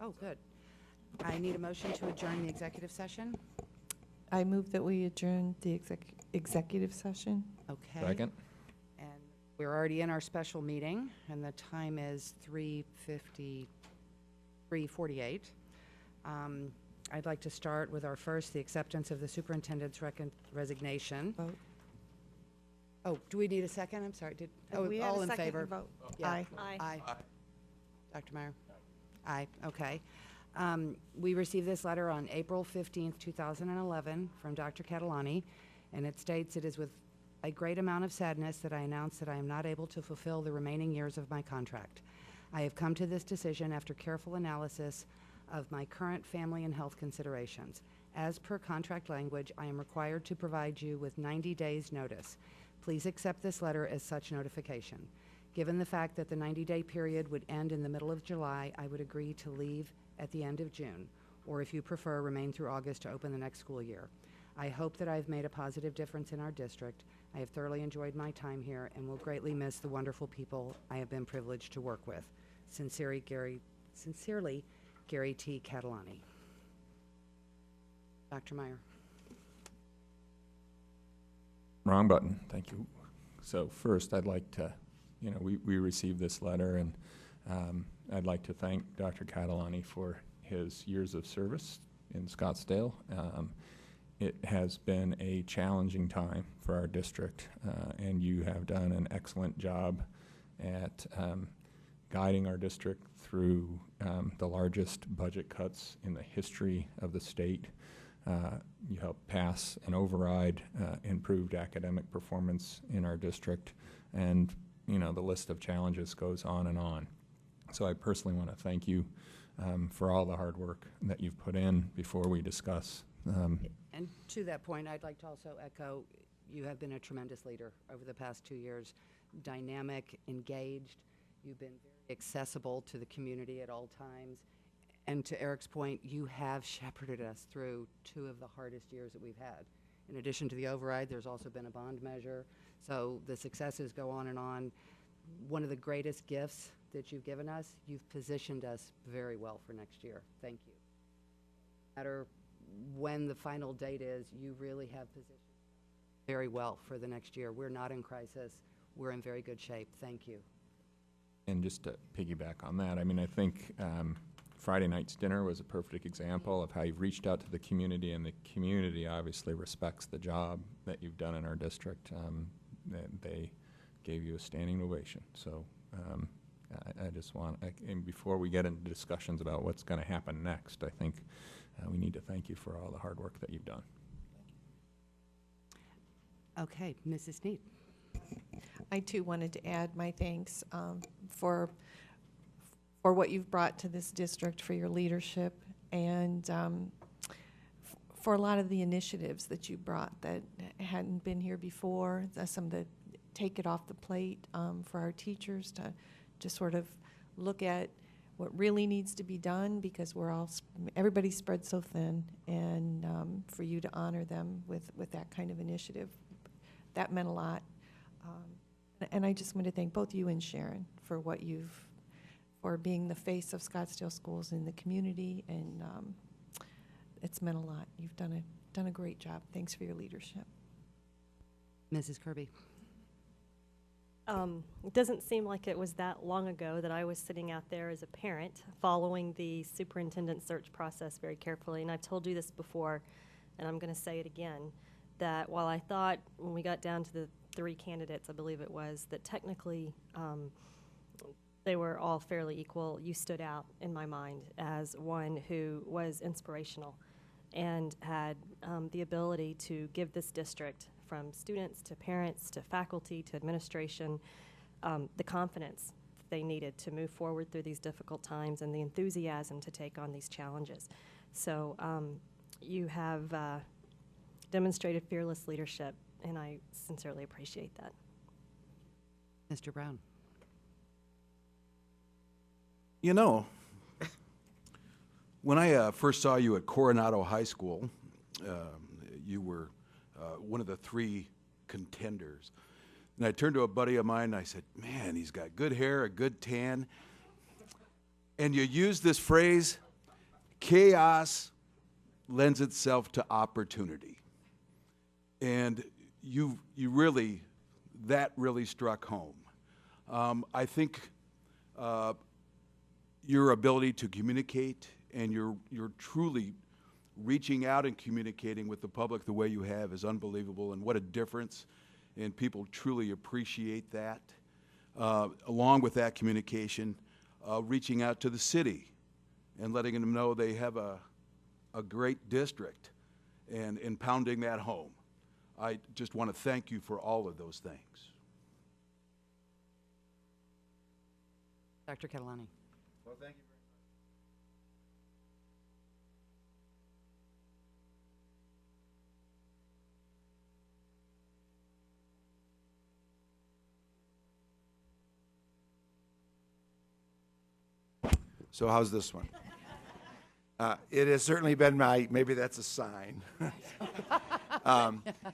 Oh, good. I need a motion to adjourn the executive session. I move that we adjourn the executive session. Okay. Second. And we're already in our special meeting, and the time is 3:48. I'd like to start with our first, the acceptance of the superintendent's resignation. Vote. Oh, do we need a second? I'm sorry. We had All a in second favor? vote. Yeah. Aye. Aye. Dr. Meyer? Aye, okay. We received this letter on April 15th, 2011 from Dr. Catalani, and it states, "It is with a great amount of sadness that I announce that I am not able to fulfill the remaining years of my contract. I have come to this decision after careful analysis of my current family and health considerations. As per contract language, I am required to provide you with 90 days' notice. Please accept this letter as such notification. Given the fact that the 90-day period would end in the middle of July, I would agree to leave at the end of June, or if you prefer, remain through August to open the next school year. I hope that I've made a positive difference in our district. I have thoroughly enjoyed my time here and will greatly miss the wonderful people I have been privileged to work with. Sincerely, Gary T. Catalani." Dr. Meyer. Wrong button. Thank you. So first, I'd like to, we received this letter, and I'd like to thank Dr. Catalani for his years of service in Scottsdale. It has been a challenging time for our district, and you have done an excellent job at guiding our district through the largest budget cuts in the history of the state. You helped pass an override, improved academic performance in our district, and the list of challenges goes on and on. So I personally want to thank you for all the hard work that you've put in before we discuss. And to that point, I'd like to also echo, you have been a tremendous leader over the past 2 years, dynamic, engaged. You've been very accessible to the community at all times. And to Eric's point, you have shepherded us through 2 of the hardest years that we've had. In addition to the override, there's also been a bond measure. So the successes go on and on. One of the greatest gifts that you've given us, you've positioned us very well for next year. Thank you. No matter when the final date is, you really have positioned very well for the next year. We're not in crisis. We're in very good shape. Thank you. And just to piggyback on that, I think Friday night's dinner was a perfect example of how you've reached out to the community, and the community obviously respects the job that you've done in our district. They gave you a standing ovation. So I just want, and before we get into discussions about what's going to happen next, I think we need to thank you for all the hard work that you've done. Okay, Mrs. Sneed. I too wanted to add my thanks for what you've brought to this district, for your leadership, and for a lot of the initiatives that you brought that hadn't been here before. Some of the take it off the plate for our teachers to sort of look at what really needs to be done, because everybody's spread so thin, and for you to honor them with that kind of initiative, that meant a lot. And I just want to thank both you and Sharon for for being the face of Scottsdale schools in the community, and it's meant a lot. You've done a great job. Thanks for your leadership. Mrs. Kirby. It doesn't seem like it was that long ago that I was sitting out there as a parent following the superintendent search process very carefully. And I've told you this before, and I'm going to say it again, that while I thought when we got down to the 3 candidates, I believe it was, that technically they were all fairly equal, you stood out in my mind as one who was inspirational and had the ability to give this district, from students to parents to faculty to administration, the confidence that they needed to move forward through these difficult times and the enthusiasm to take on these challenges. So you have demonstrated fearless leadership, and I sincerely appreciate that. Mr. Brown. When I first saw you at Coronado High School, you were one of the 3 contenders. And I turned to a buddy of mine and I said, "Man, he's got good hair, a good tan." And you use this phrase, chaos lends itself to opportunity. And that really struck home. I think your ability to communicate and you're truly reaching out and communicating with the public the way you have is unbelievable, and what a difference, and people truly appreciate that. Along with that communication, reaching out to the city and letting them know they have a great district and pounding that home. I just want to thank you for all of those things. Dr. Catalani. Well, thank you very much. So how's this one? It has certainly been maybe that's a sign.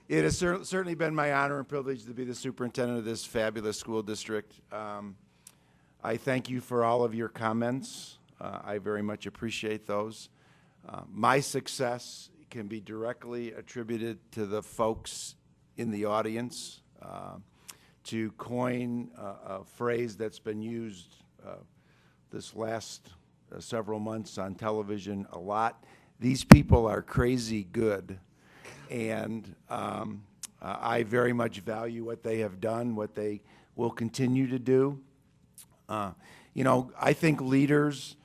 It has certainly been my honor and privilege to be the superintendent of this fabulous school district. I thank you for all of your comments. I very much appreciate those. My success can be directly attributed to the folks in the audience. To coin a phrase that's been used this last several months on television a lot, these people are crazy good. And I very much value what they have done, what they will continue to do. I think leaders,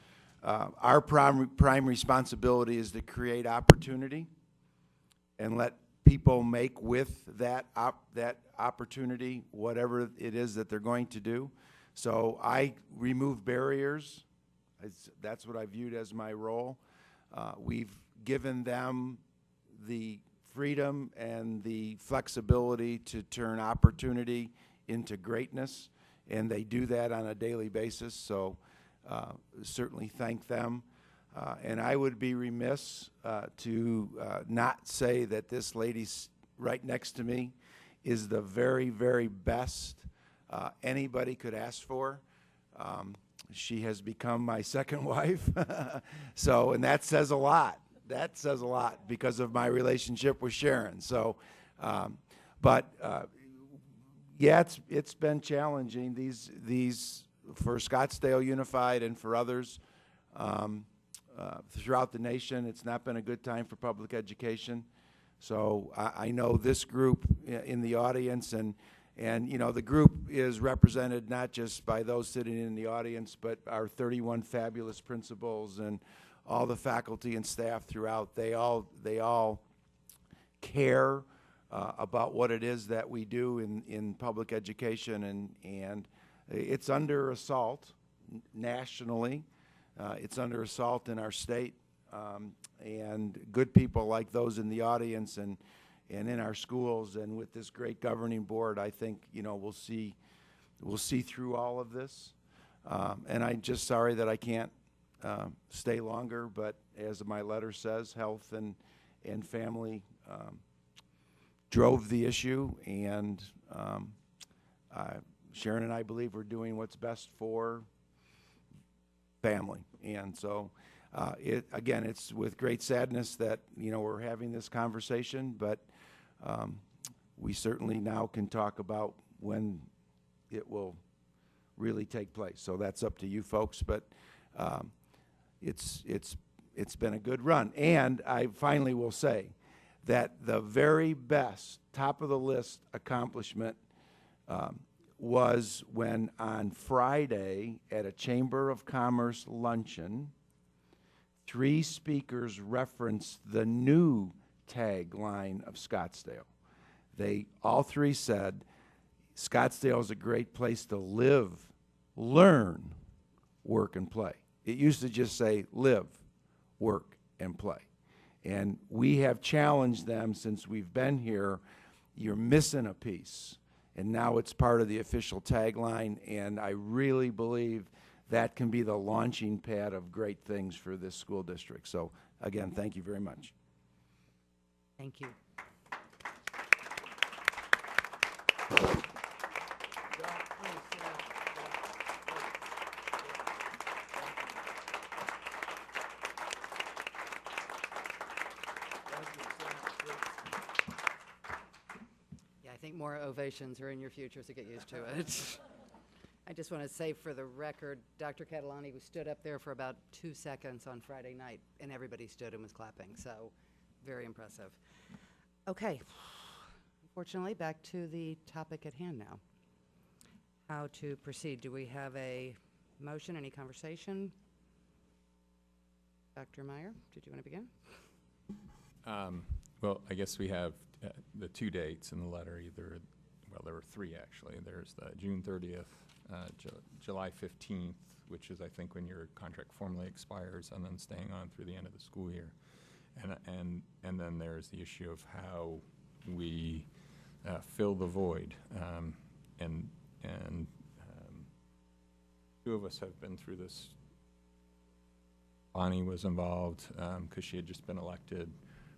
our prime responsibility is to create opportunity and let people make with that opportunity whatever it is that they're going to do. So I remove barriers. That's what I viewed as my role. We've given them the freedom and the flexibility to turn opportunity into greatness, and they do that on a daily basis, so certainly thank them. And I would be remiss to not say that this lady right next to me is the very, very best anybody could ask for. She has become my second wife, and that says a lot. That says a lot because of my relationship with Sharon. So, yeah, it's been challenging. These for Scottsdale Unified and for others throughout the nation. It's not been a good time for public education. So I know this group in the audience, and the group is represented not just by those sitting in the audience, but our 31 fabulous principals and all the faculty and staff throughout. They all care about what it is that we do in public education, and it's under assault nationally. It's under assault in our state, and good people like those in the audience and in our schools and with this great governing board, I think we'll see through all of this. And I'm just sorry that I can't stay longer, but as my letter says, health and family drove the issue, and Sharon and I believe we're doing what's best for family. And so it's with great sadness that we're having this conversation, but we certainly now can talk about when it will really take place. So that's up to you folks, but it's been a good run. And I finally will say that the very best, top of the list accomplishment was when on Friday at a Chamber of Commerce luncheon, 3 speakers referenced the new tagline of Scottsdale. They all 3 said, Scottsdale is a great place to live, learn, work, and play. It used to just say live, work, and play. And we have challenged them since we've been here. You're missing a piece. And now it's part of the official tagline, and I really believe that can be the launching pad of great things for this school district. So, again, thank you very much. Thank you. think more ovations are in your future, so get used to it. I just want to say for the record, Dr. Catalani stood up there for about 2 seconds on Friday night, and everybody stood and was clapping, so very impressive. Okay, unfortunately, back to the topic at hand now. How to proceed? Do we have a motion, any conversation? Dr. Meyer, did you want to begin? Well, I guess we have the 2 dates in the letter, either, well, there were 3 actually. There's the June 30th, July 15th, which is I think when your contract formally expires, and then staying on through the end of the school year. And then there's the issue of how we fill the void. And 2 of us have been through this. Bonnie was involved because she had just been elected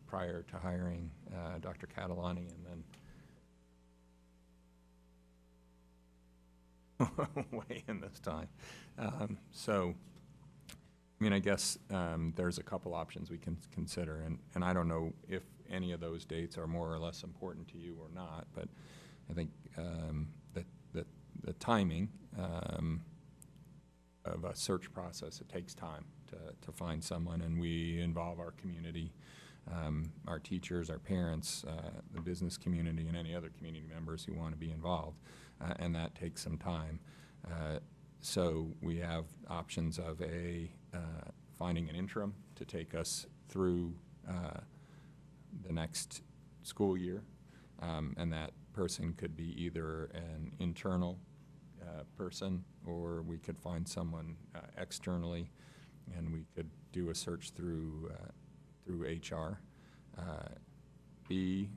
prior to hiring Dr. Catalani, and then way in this time. So, I mean, I guess there's a couple options we can consider, and I don't know if any of those dates are more or less important to you or not, but I think that the timing of a search process, it takes time to find someone, and we involve our community, our teachers, our parents, the business community, and any other community members who want to be involved, and that takes some time. So we have options of finding an interim to take us through the next school year, and that person could be either an internal person, or we could find someone externally, and we could do a search through HR. B,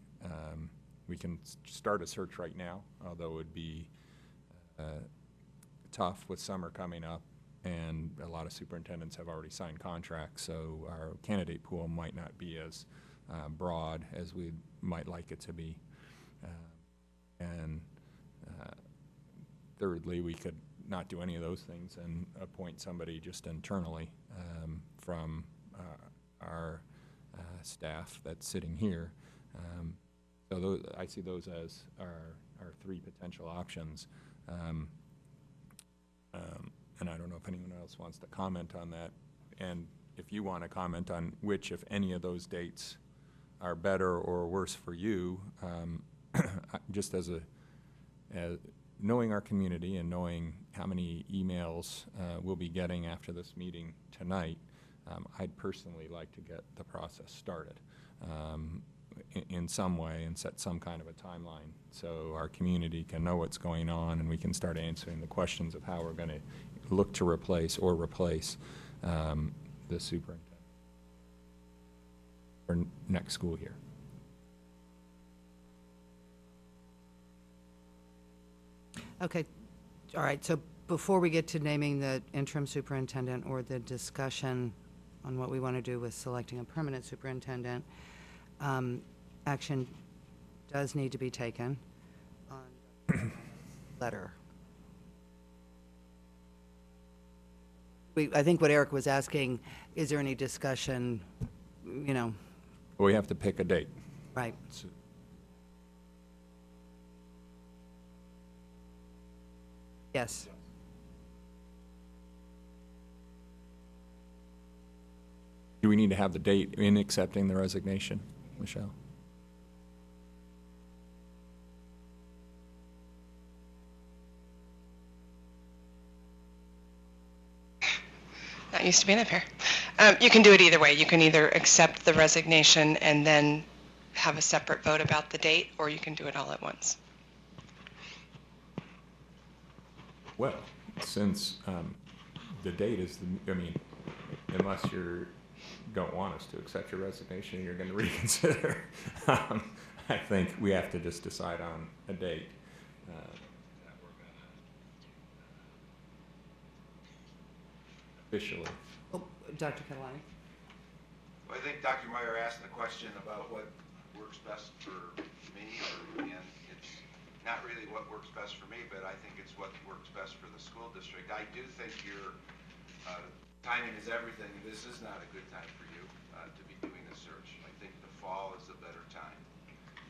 we can start a search right now, although it would be tough with summer coming up, and a lot of superintendents have already signed contracts, so our candidate pool might not be as broad as we might like it to be. And thirdly, we could not do any of those things and appoint somebody just internally from our staff that's sitting here. So I see those as our 3 potential options. And I don't know if anyone else wants to comment on that. And if you want to comment on which, if any of those dates are better or worse for you, just as knowing our community and knowing how many emails we'll be getting after this meeting tonight, I'd personally like to get the process started in some way and set some kind of a timeline so our community can know what's going on, and we can start answering the questions of how we're going to look to replace the superintendent for next school year. Okay, all right, so before we get to naming the interim superintendent or the discussion on what we want to do with selecting a permanent superintendent, action does need to be taken on the letter. I think what Eric was asking, is there any discussion, Well, we have to pick a date. right? So, Yes. do we need to have the date in accepting the resignation, Michelle? Not used to being up here. You can do it either way. You can either accept the resignation and then have a separate vote about the date, or you can do it all at once. Well, since the date is, unless you don't want us to accept your resignation, you're going to reconsider. I think we have to just decide on a date. That we're going to officially. Oh, Dr. Catalani? Well, I think Dr. Meyer asked the question about what works best for me, and it's not really what works best for me, but I think it's what works best for the school district. I do think your timing is everything. This is not a good time for you to be doing the search. I think the fall is a better time.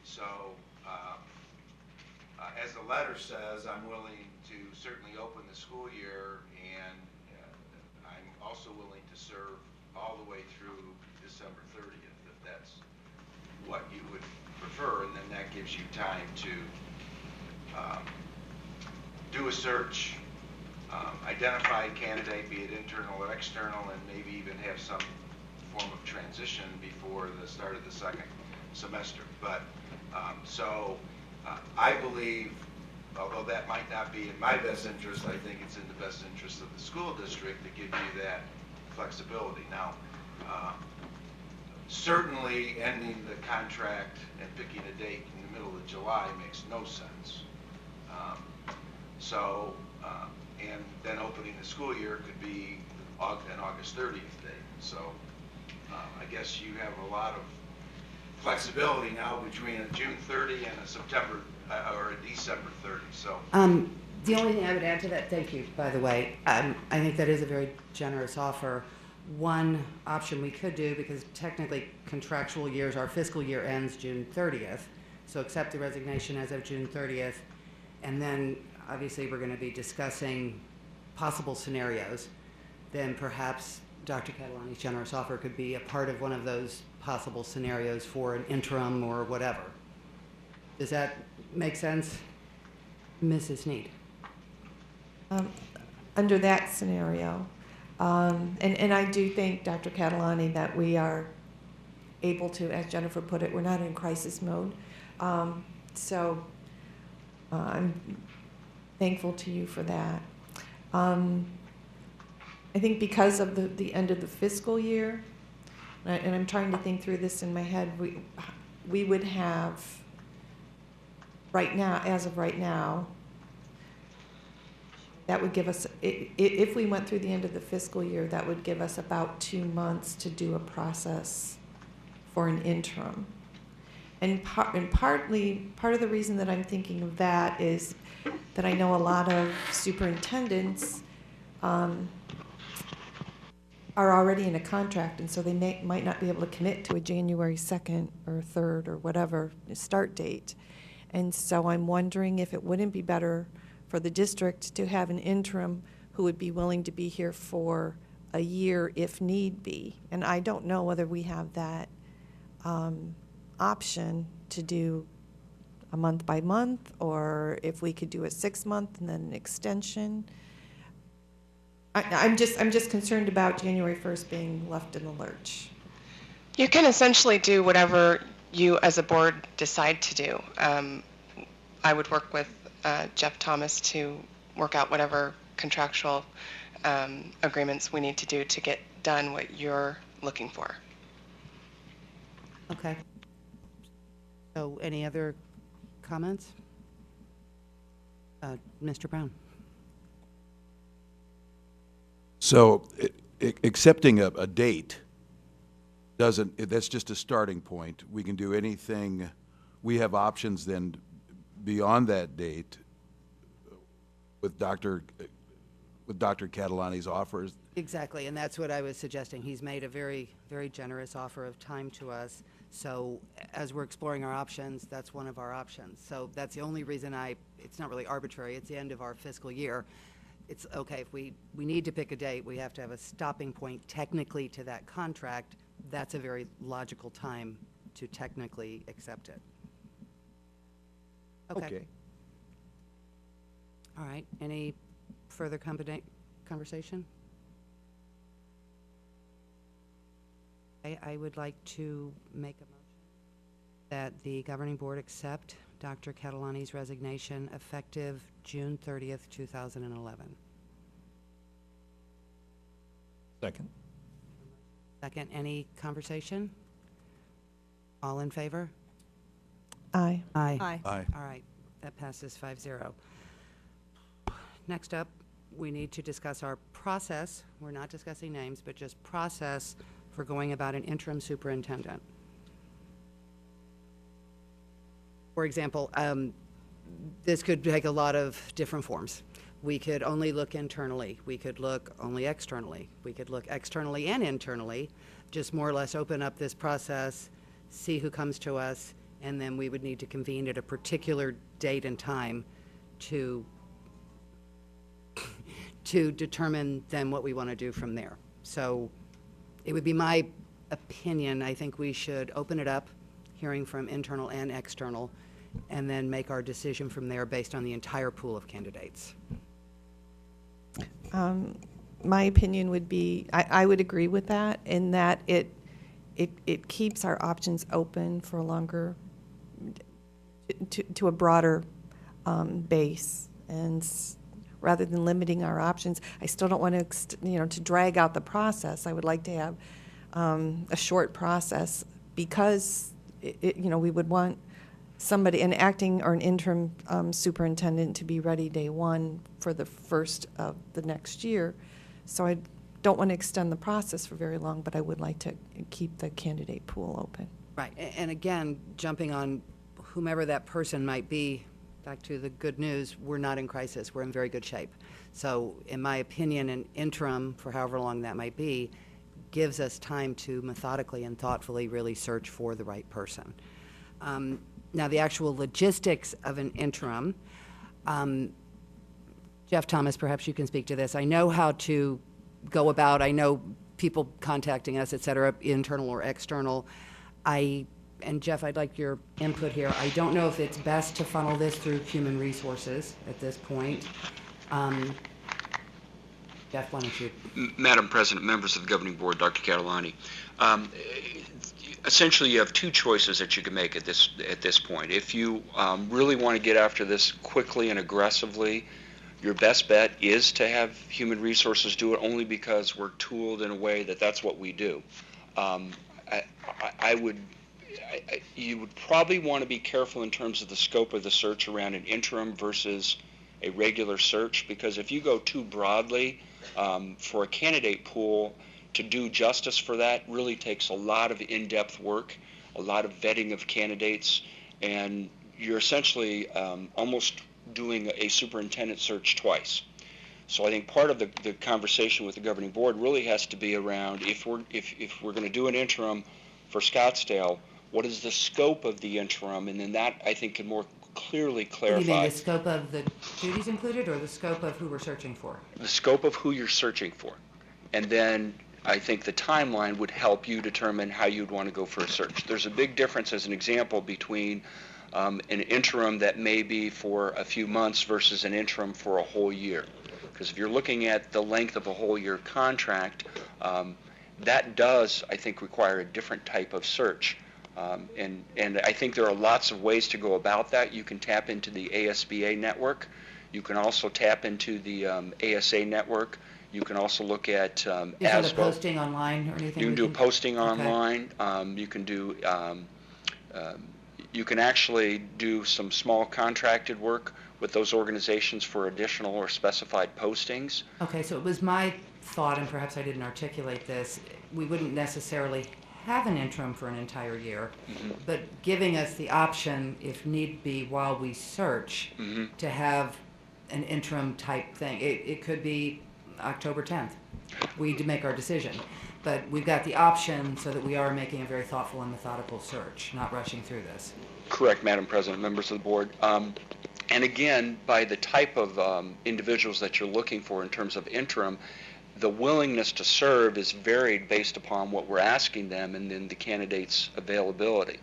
So As the letter says, I'm willing to certainly open the school year, and I'm also willing to serve all the way through December 30th, if that's what you would prefer, and then that gives you time to do a search, identify a candidate, be it internal or external, and maybe even have some form of transition before the start of the second semester. But I believe, although that might not be in my best interest, I think it's in the best interest of the school district to give you that flexibility. Now, certainly ending the contract and picking a date in the middle of July makes no sense. And then opening the school year could be an August 30th date. So I guess you have a lot of flexibility now between a June 30 and a September or a December 30. So The only thing I would add to that, thank you, by the way, I think that is a very generous offer. One option we could do, because technically contractual years, our fiscal year ends June 30th, so accept the resignation as of June 30th, and then obviously we're going to be discussing possible scenarios. Then perhaps Dr. Catalani's generous offer could be a part of one of those possible scenarios for an interim or whatever. Does that make sense, Mrs. Snead? Under that scenario, and I do think, Dr. Catalani, that we are able to, as Jennifer put it, we're not in crisis mode. So I'm thankful to you for that. I think because of the end of the fiscal year, and I'm trying to think through this in my head, we would have, right now, as of right now, that would give us, if we went through the end of the fiscal year, that would give us about 2 months to do a process for an interim. And part of the reason that I'm thinking of that is that I know a lot of superintendents are already in a contract, and so they might not be able to commit to a January 2nd or 3rd or whatever start date. And so I'm wondering if it wouldn't be better for the district to have an interim who would be willing to be here for a year if need be. And I don't know whether we have that option to do a month by month, or if we could do a 6-month and then an extension. I'm just concerned about January 1st being left in the lurch. You can essentially do whatever you as a board decide to do. I would work with Jeff Thomas to work out whatever contractual agreements we need to do to get done what you're looking for. Okay. So any other comments? Mr. Brown? So accepting a date doesn't, that's just a starting point. We can do anything. We have options then beyond that date with Dr. Catalani's offers. Exactly, and that's what I was suggesting. He's made a very, very generous offer of time to us. So as we're exploring our options, that's one of our options. So that's the only reason it's not really arbitrary. It's the end of our fiscal year. It's okay, if we need to pick a date, we have to have a stopping point technically to that contract. That's a very logical time to technically accept it. Okay. All right, any further conversation? I would like to make a motion that the governing board accept Dr. Catalani's resignation effective June 30th, 2011. Second. Second, any conversation? All in favor? Aye. Aye. Aye. Aye. All right, that passes 5-0. Next up, we need to discuss our process. We're not discussing names, but just process for going about an interim superintendent. For example, this could take a lot of different forms. We could only look internally. We could look only externally. We could look externally and internally, just more or less open up this process, see who comes to us, And then we would need to convene at a particular date and time to determine then what we want to do from there. So it would be my opinion, I think we should open it up, hearing from internal and external, and then make our decision from there based on the entire pool of candidates. My opinion would be, I would agree with that, in that it keeps our options open for a longer, to a broader base. And rather than limiting our options, I still don't want to, to drag out the process. I would like to have a short process, because, we would want somebody, an acting or an interim superintendent, to be ready day one for the first of the next year. So I don't want to extend the process for very long, but I would like to keep the candidate pool open. Right, and again, jumping on whomever that person might be, back to the good news, we're not in crisis, we're in very good shape. So in my opinion, an interim, for however long that might be, gives us time to methodically and thoughtfully really search for the right person. Now, the actual logistics of an interim, Jeff Thomas, perhaps you can speak to this. I know how to go about, I know people contacting us, et cetera, internal or external. And Jeff, I'd like your input here. I don't know if it's best to funnel this through human resources at this point. Jeff, why don't you? Madam President, members of the governing board, Dr. Catalani, essentially you have two choices that you can make at this point. If you really want to get after this quickly and aggressively, your best bet is to have human resources do it, only because we're tooled in a way that that's what we do. You would probably want to be careful in terms of the scope of the search around an interim versus a regular search, because if you go too broadly for a candidate pool, to do justice for that really takes a lot of in-depth work, a lot of vetting of candidates, and you're essentially almost doing a superintendent search twice. So I think part of the conversation with the governing board really has to be around, if we're going to do an interim for Scottsdale, what is the scope of the interim? And then that, I think, can more clearly clarify. You mean the scope of the duties included, or the scope of who we're searching for? The scope of who you're searching for. And then I think the timeline would help you determine how you'd want to go for a search. There's a big difference, as an example, between an interim that may be for a few months versus an interim for a whole year. Because if you're looking at the length of a whole year contract, that does, I think, require a different type of search. And I think there are lots of ways to go about that. You can tap into the ASBA network. You can also tap into the ASA network. You can also look at Is that a posting online or anything? You can do posting Okay. online. You can do you can actually do some small contracted work with those organizations for additional or specified postings. Okay, so it was my thought, and perhaps I didn't articulate this, we wouldn't necessarily have an interim for an entire year, but giving us the option, if need be, while we search, to have an interim type thing. It could be October 10th. We to make our decision. But we've got the option so that we are making a very thoughtful and methodical search, not rushing through this. Correct, Madam President, members of the board. And again, by the type of individuals that you're looking for in terms of interim, the willingness to serve is varied based upon what we're asking them and then the candidate's availability.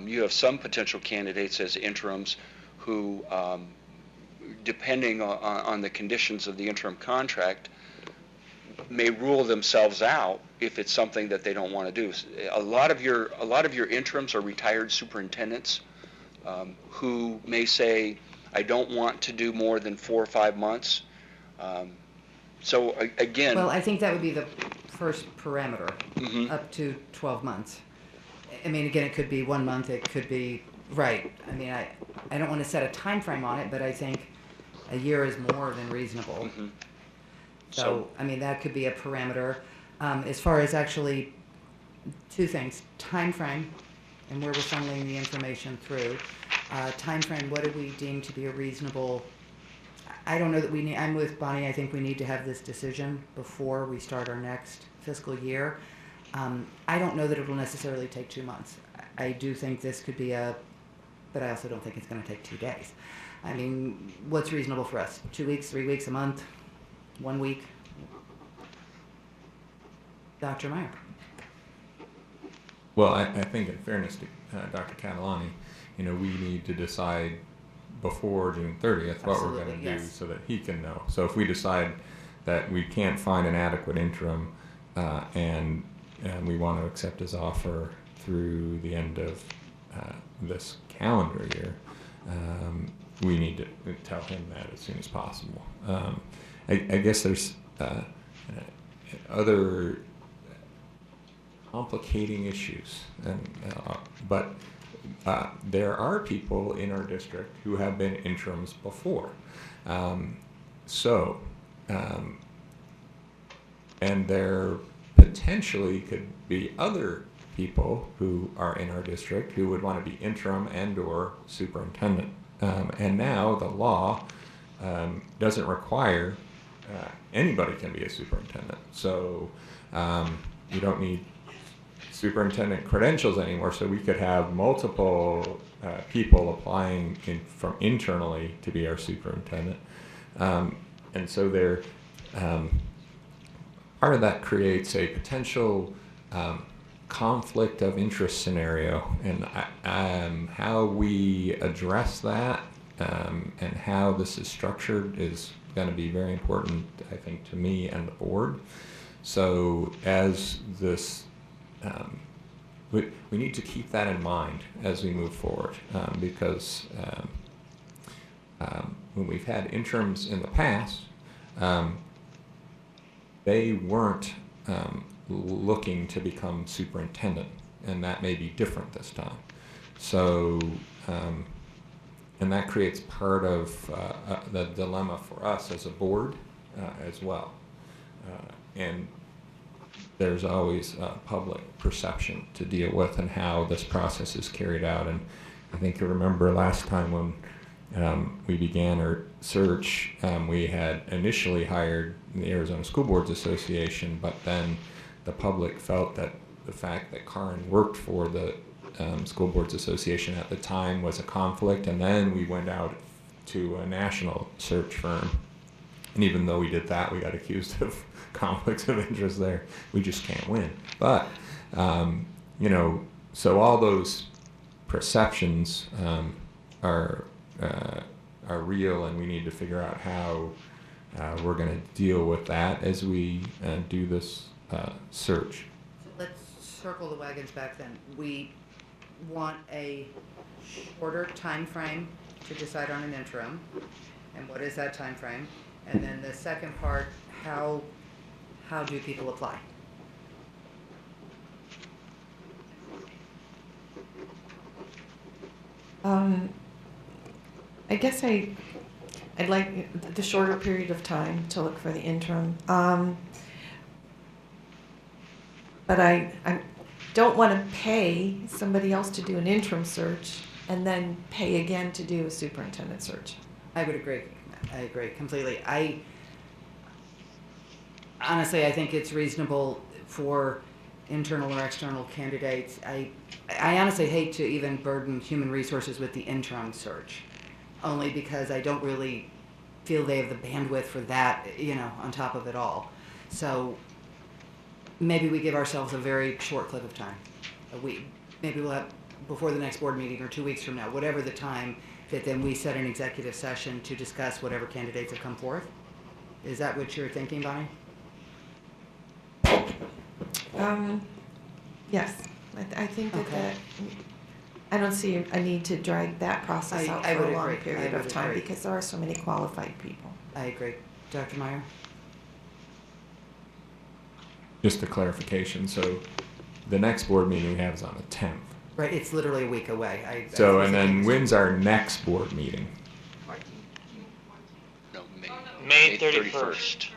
You have some potential candidates as interims who, depending on the conditions of the interim contract, may rule themselves out if it's something that they don't want to do. A lot of your interims are retired superintendents who may say, I don't want to do more than 4 or 5 months. So again, Well, I think that would be the first parameter, up to 12 months. I mean, again, it could be 1 month, it could be, right. I mean, I don't want to set a time frame on it, but I think a year is more than reasonable. So, I mean, that could be a parameter. As far as actually, two things, time frame and where we're funneling the information through. Time frame, what do we deem to be a reasonable, I don't know that we need, I'm with Bonnie, I think we need to have this decision before we start our next fiscal year. I don't know that it will necessarily take 2 months. I do think this could be a but I also don't think it's going to take 2 days. I mean, what's reasonable for us? 2 weeks, 3 weeks, a month, 1 week? Dr. Meyer? Well, I think in fairness to Dr. Catalani, you know, we need to decide before June 30th what we're going Absolutely, to do yes. so that he can know. So if we decide that we can't find an adequate interim and we want to accept his offer through the end of this calendar year, we need to tell him that as soon as possible. I guess there's other complicating issues, but there are people in our district who have been interims before. And there potentially could be other people who are in our district who would want to be interim and or superintendent. And now the law doesn't require anybody can be a superintendent. So you don't need superintendent credentials anymore, so we could have multiple people applying from internally to be our superintendent. And so there, part of that creates a potential conflict of interest scenario, and how we address that and how this is structured is going to be very important, I think, to me and the board. So as this we need to keep that in mind as we move forward, because when we've had interims in the past, they weren't looking to become superintendent, and that may be different this time. So, and that creates part of the dilemma for us as a board as well. And there's always public perception to deal with and how this process is carried out. And I think you remember last time when we began our search, we had initially hired the Arizona School Boards Association, but then the public felt that the fact that Karin worked for the School Boards Association at the time was a conflict, and then we went out to a national search firm. And even though we did that, we got accused of conflicts of interest there. We just can't win. But, you know, so all those perceptions are real, and we need to figure out how we're going to deal with that as we do this search. So let's circle the wagons back then. We want a shorter time frame to decide on an interim, and what is that time frame? And then the second part, how do people apply? I guess I'd like the shorter period of time to look for the interim. But I don't want to pay somebody else to do an interim search and then pay again to do a superintendent search. I would agree. I agree completely. Honestly, I think it's reasonable for internal or external candidates. I honestly hate to even burden human resources with the interim search, only because I don't really feel they have the bandwidth for that, you know, on top of it all. So maybe we give ourselves a very short clip of time. A week. Maybe we'll have before the next board meeting or 2 weeks from now, whatever the time that then we set an executive session to discuss whatever candidates have come forth. Is that what you're thinking, Bonnie? Yes, I think that Okay. I don't see a need to drag that process out I for would a long agree. period I of would time agree. because there are so many qualified people. I agree. Dr. Meyer? Just a clarification, so the next board meeting we have is on the 10th. Right, it's literally a week away. So, and then when's our next board meeting? No, May 31st.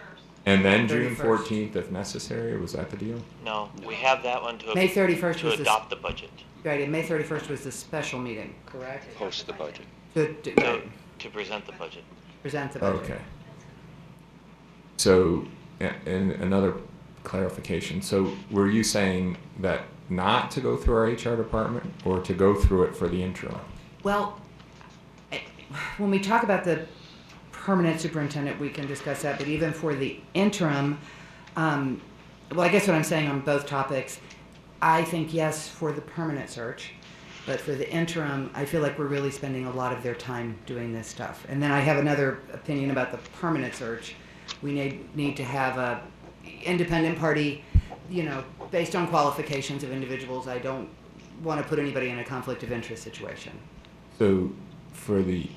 And then June 31st. 14th if necessary, was that the deal? No, we have that one May 31st to was the, adopt the budget, right, and May 31st was the special meeting, correct? Post the budget. to present the budget. Present the budget. Okay. So, and another clarification, so were you saying that not to go through our HR department or to go through it for the interim? Well, when we talk about the permanent superintendent, we can discuss that, but even for the interim, well, I guess what I'm saying on both topics, I think yes for the permanent search, but for the interim, I feel like we're really spending a lot of their time doing this stuff. And then I have another opinion about the permanent search. We need to have a independent party, based on qualifications of individuals. I don't want to put anybody in a conflict of interest situation. So for the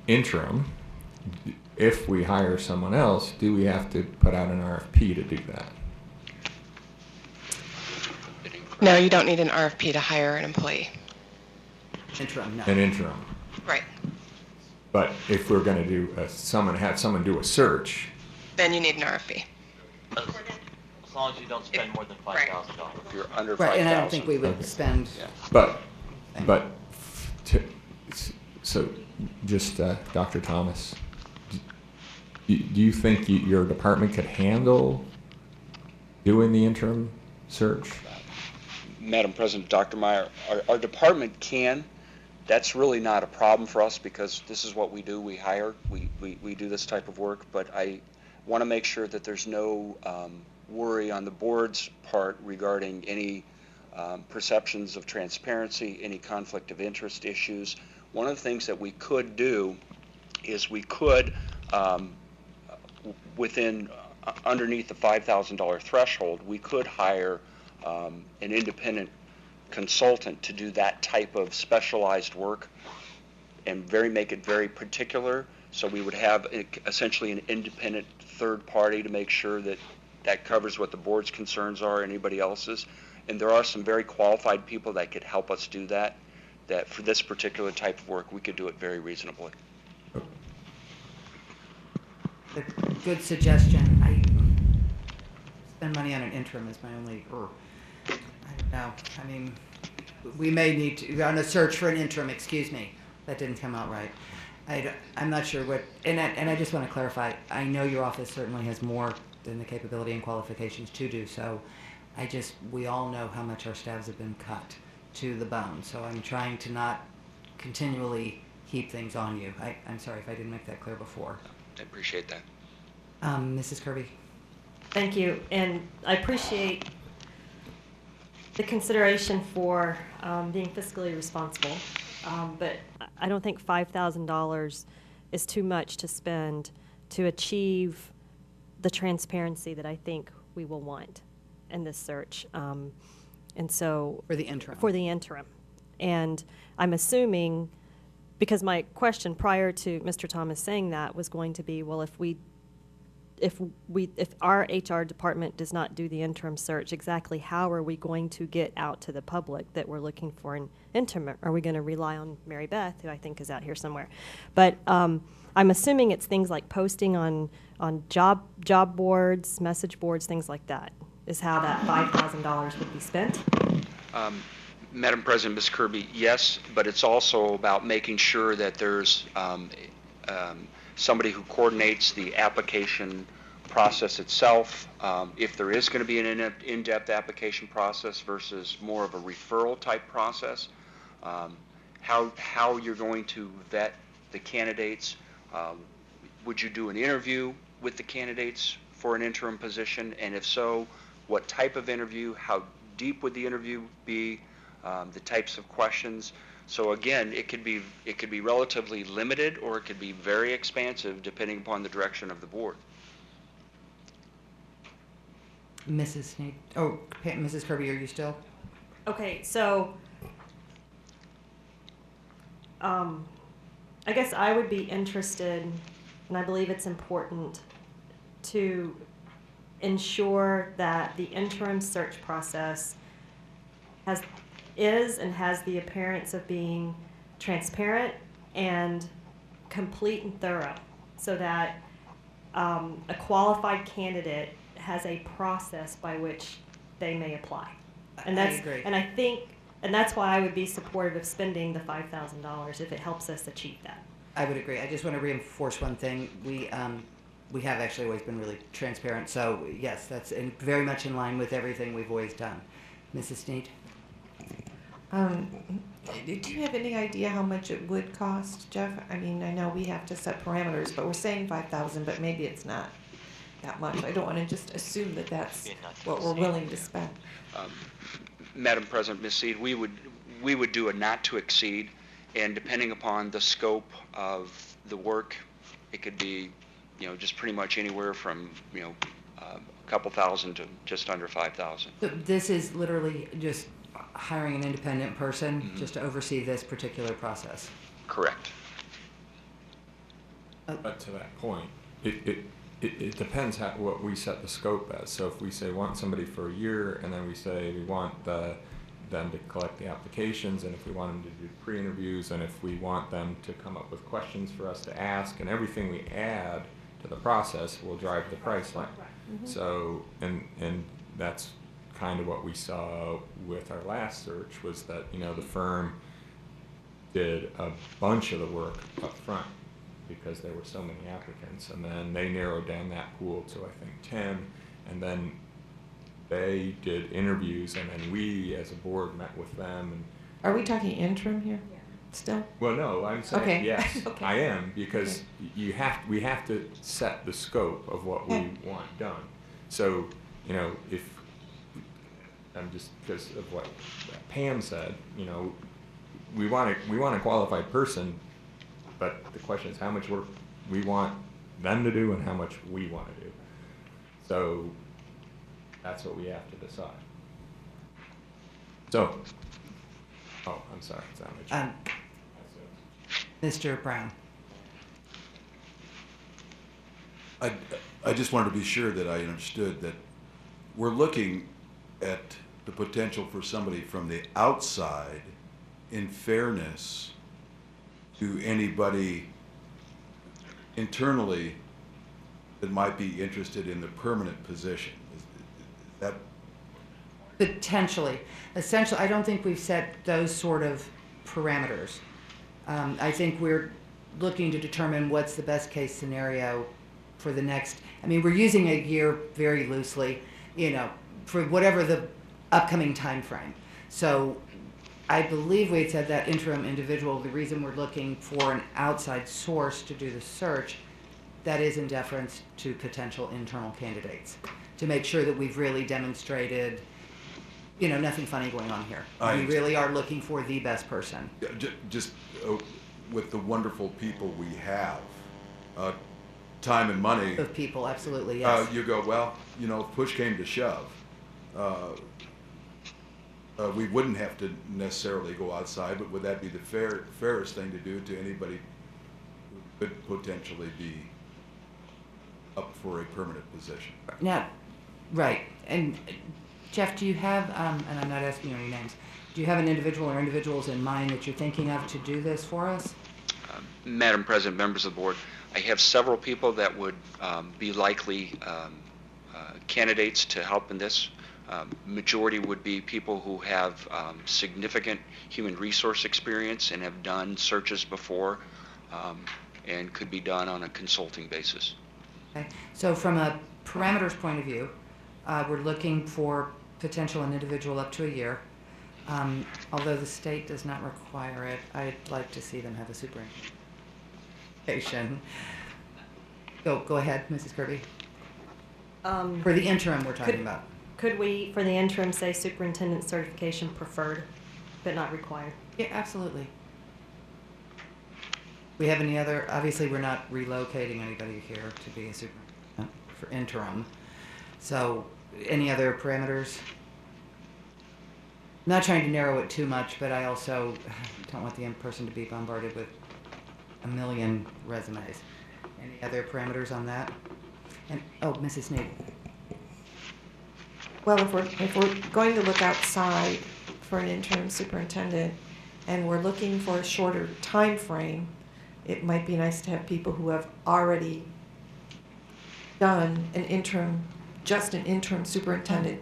interim, if we hire someone else, do we have to put out an RFP to do that? No, you don't need an RFP to hire an employee. Interim, no. An interim. Right. But if we're going to do have someone do a search, Then you need an RFP. As long as you don't spend more than $5,000. If you're under Right, 5,000. and I don't think we would spend, but so just Dr. Thomas, do you think your department could handle doing the interim search? Madam President, Dr. Meyer, our department can. That's really not a problem for us because this is what we do. We hire, we do this type of work, but I want to make sure that there's no worry on the board's part regarding any perceptions of transparency, any conflict of interest issues. One of the things that we could do is we could, underneath the $5,000 threshold, we could hire an independent consultant to do that type of specialized work and make it very particular. So we would have essentially an independent third party to make sure that that covers what the board's concerns are, anybody else's. And there are some very qualified people that could help us do that for this particular type of work, we could do it very reasonably. a good suggestion. I spend money on an interim is my only, I don't know. I mean, we may need to, on a search for an interim, excuse me. That didn't come out right. I'm not sure what, and I just want to clarify, I know your office certainly has more than the capability and qualifications to do so. We all know how much our staffs have been cut to the bone, so I'm trying to not continually heap things on you. I'm sorry if I didn't make that clear before. I appreciate that. Mrs. Kirby? Thank you, and I appreciate the consideration for being fiscally responsible, but I don't think $5,000 is too much to spend to achieve the transparency that I think we will want in this search. And so For the interim. For the interim. And I'm assuming, because my question prior to Mr. Thomas saying that was going to be, well, if our HR department does not do the interim search, exactly how are we going to get out to the public that we're looking for an interim? Are we going to rely on Mary Beth, who I think is out here somewhere? But I'm assuming it's things like posting on job boards, message boards, things like that, is how that $5,000 would be spent. Madam President, Ms. Kirby, yes, but it's also about making sure that there's somebody who coordinates the application process itself, if there is going to be an in-depth application process versus more of a referral type process, how you're going to vet the candidates. Would you do an interview with the candidates for an interim position? And if so, what type of interview? How deep would the interview be? The types of questions. So again, it could be relatively limited, or it could be very expansive, depending upon the direction of the board. Mrs. Snead, Mrs. Kirby, are you still? Okay, so I guess I would be interested, and I believe it's important to ensure that the interim search process is and has the appearance of being transparent and complete and thorough, so that a qualified candidate has a process by which they may apply. And I that's, agree. and I think, and that's why I would be supportive of spending the $5,000 if it helps us achieve that. I would agree. I just want to reinforce one thing. We have actually always been really transparent. So yes, that's very much in line with everything we've always done. Mrs. Snead? Do you have any idea how much it would cost, Jeff? I mean, I know we have to set parameters, but we're saying 5,000, but maybe it's not that much. I don't want to just assume that that's Be not to what we're exceed, willing to yeah. spend. Madam President, Ms. Seed, we would do a not to exceed, and depending upon the scope of the work, it could be, just pretty much anywhere from, a couple thousand to just under 5,000. So this is literally just hiring an independent person just to oversee this particular process. Correct. But to that point, it depends what we set the scope as. So if we say want somebody for a year, and then we say we want them to collect the applications, and if we want them to do pre-interviews, and if we want them to come up with questions for us to ask, and everything we add to the process will drive the price line. So, and that's kind of what we saw with our last search, was that, the firm did a bunch of the work up front because there were so many applicants, and then they narrowed down that pool to, I think, 10, and then they did interviews, and then we, as a board, met with them. And Are we talking interim here still? well, no, I'm saying Okay. yes, Okay. I am, because we have to set the scope of what we Okay. want done. So, if just because of what Pam said, we want a qualified person, but the question is how much work we want them to do and how much we want to do. So that's what we have to decide. So, I'm sorry, it's not much. Mr. Brown. I just wanted to be sure that I understood that we're looking at the potential for somebody from the outside, in fairness to anybody internally that might be interested in the permanent position. Is that Potentially. Essentially, I don't think we've set those sort of parameters. I think we're looking to determine what's the best case scenario for the next, we're using a year very loosely, for whatever the upcoming time frame. So I believe we had said that interim individual, the reason we're looking for an outside source to do the search, that is in deference to potential internal candidates, to make sure that we've really demonstrated, nothing funny going on here. We really are looking for the best person. just with the wonderful people we have, time and money, Of people, absolutely, yes. you go, well, if push came to shove, we wouldn't have to necessarily go outside, but would that be the fairest thing to do to anybody who could potentially be up for a permanent position? Now, right, and Jeff, do you have, and I'm not asking you any names, do you have an individual or individuals in mind that you're thinking of to do this for us? Madam President, members of the board, I have several people that would be likely candidates to help in this. Majority would be people who have significant human resource experience and have done searches before, and could be done on a consulting basis. Okay, so from a parameters point of view, we're looking for potential an individual up to a year. Although the state does not require it, I'd like to see them have a superannuation. Go ahead, Mrs. Kirby. For the interim we're talking about. Could we, for the interim, say superintendent certification preferred, but not required? Yeah, absolutely. We have any other, obviously, we're not relocating anybody here to be a superintendent for interim. So, any other parameters? I'm not trying to narrow it too much, but I also don't want the person to be bombarded with a million resumes. Any other parameters on that? And, Mrs. Snead. Well, if we're going to look outside for an interim superintendent and we're looking for a shorter time frame, it might be nice to have people who have already done an interim superintendent,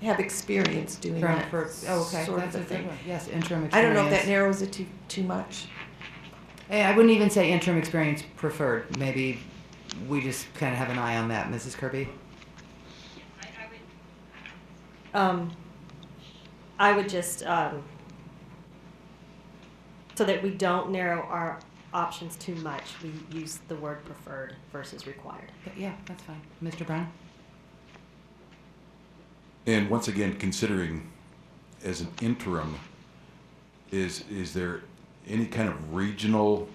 have experience doing that. Okay, sort that's of a a good thing. one. Yes, interim experience. I don't know if that narrows it too much. I wouldn't even say interim experience preferred. Maybe we just kind of have an eye on that. Mrs. Kirby? I would just So that we don't narrow our options too much, we use the word preferred versus required. Okay, yeah, that's fine. Mr. Brown? And once again, considering as an interim, is there any kind of regional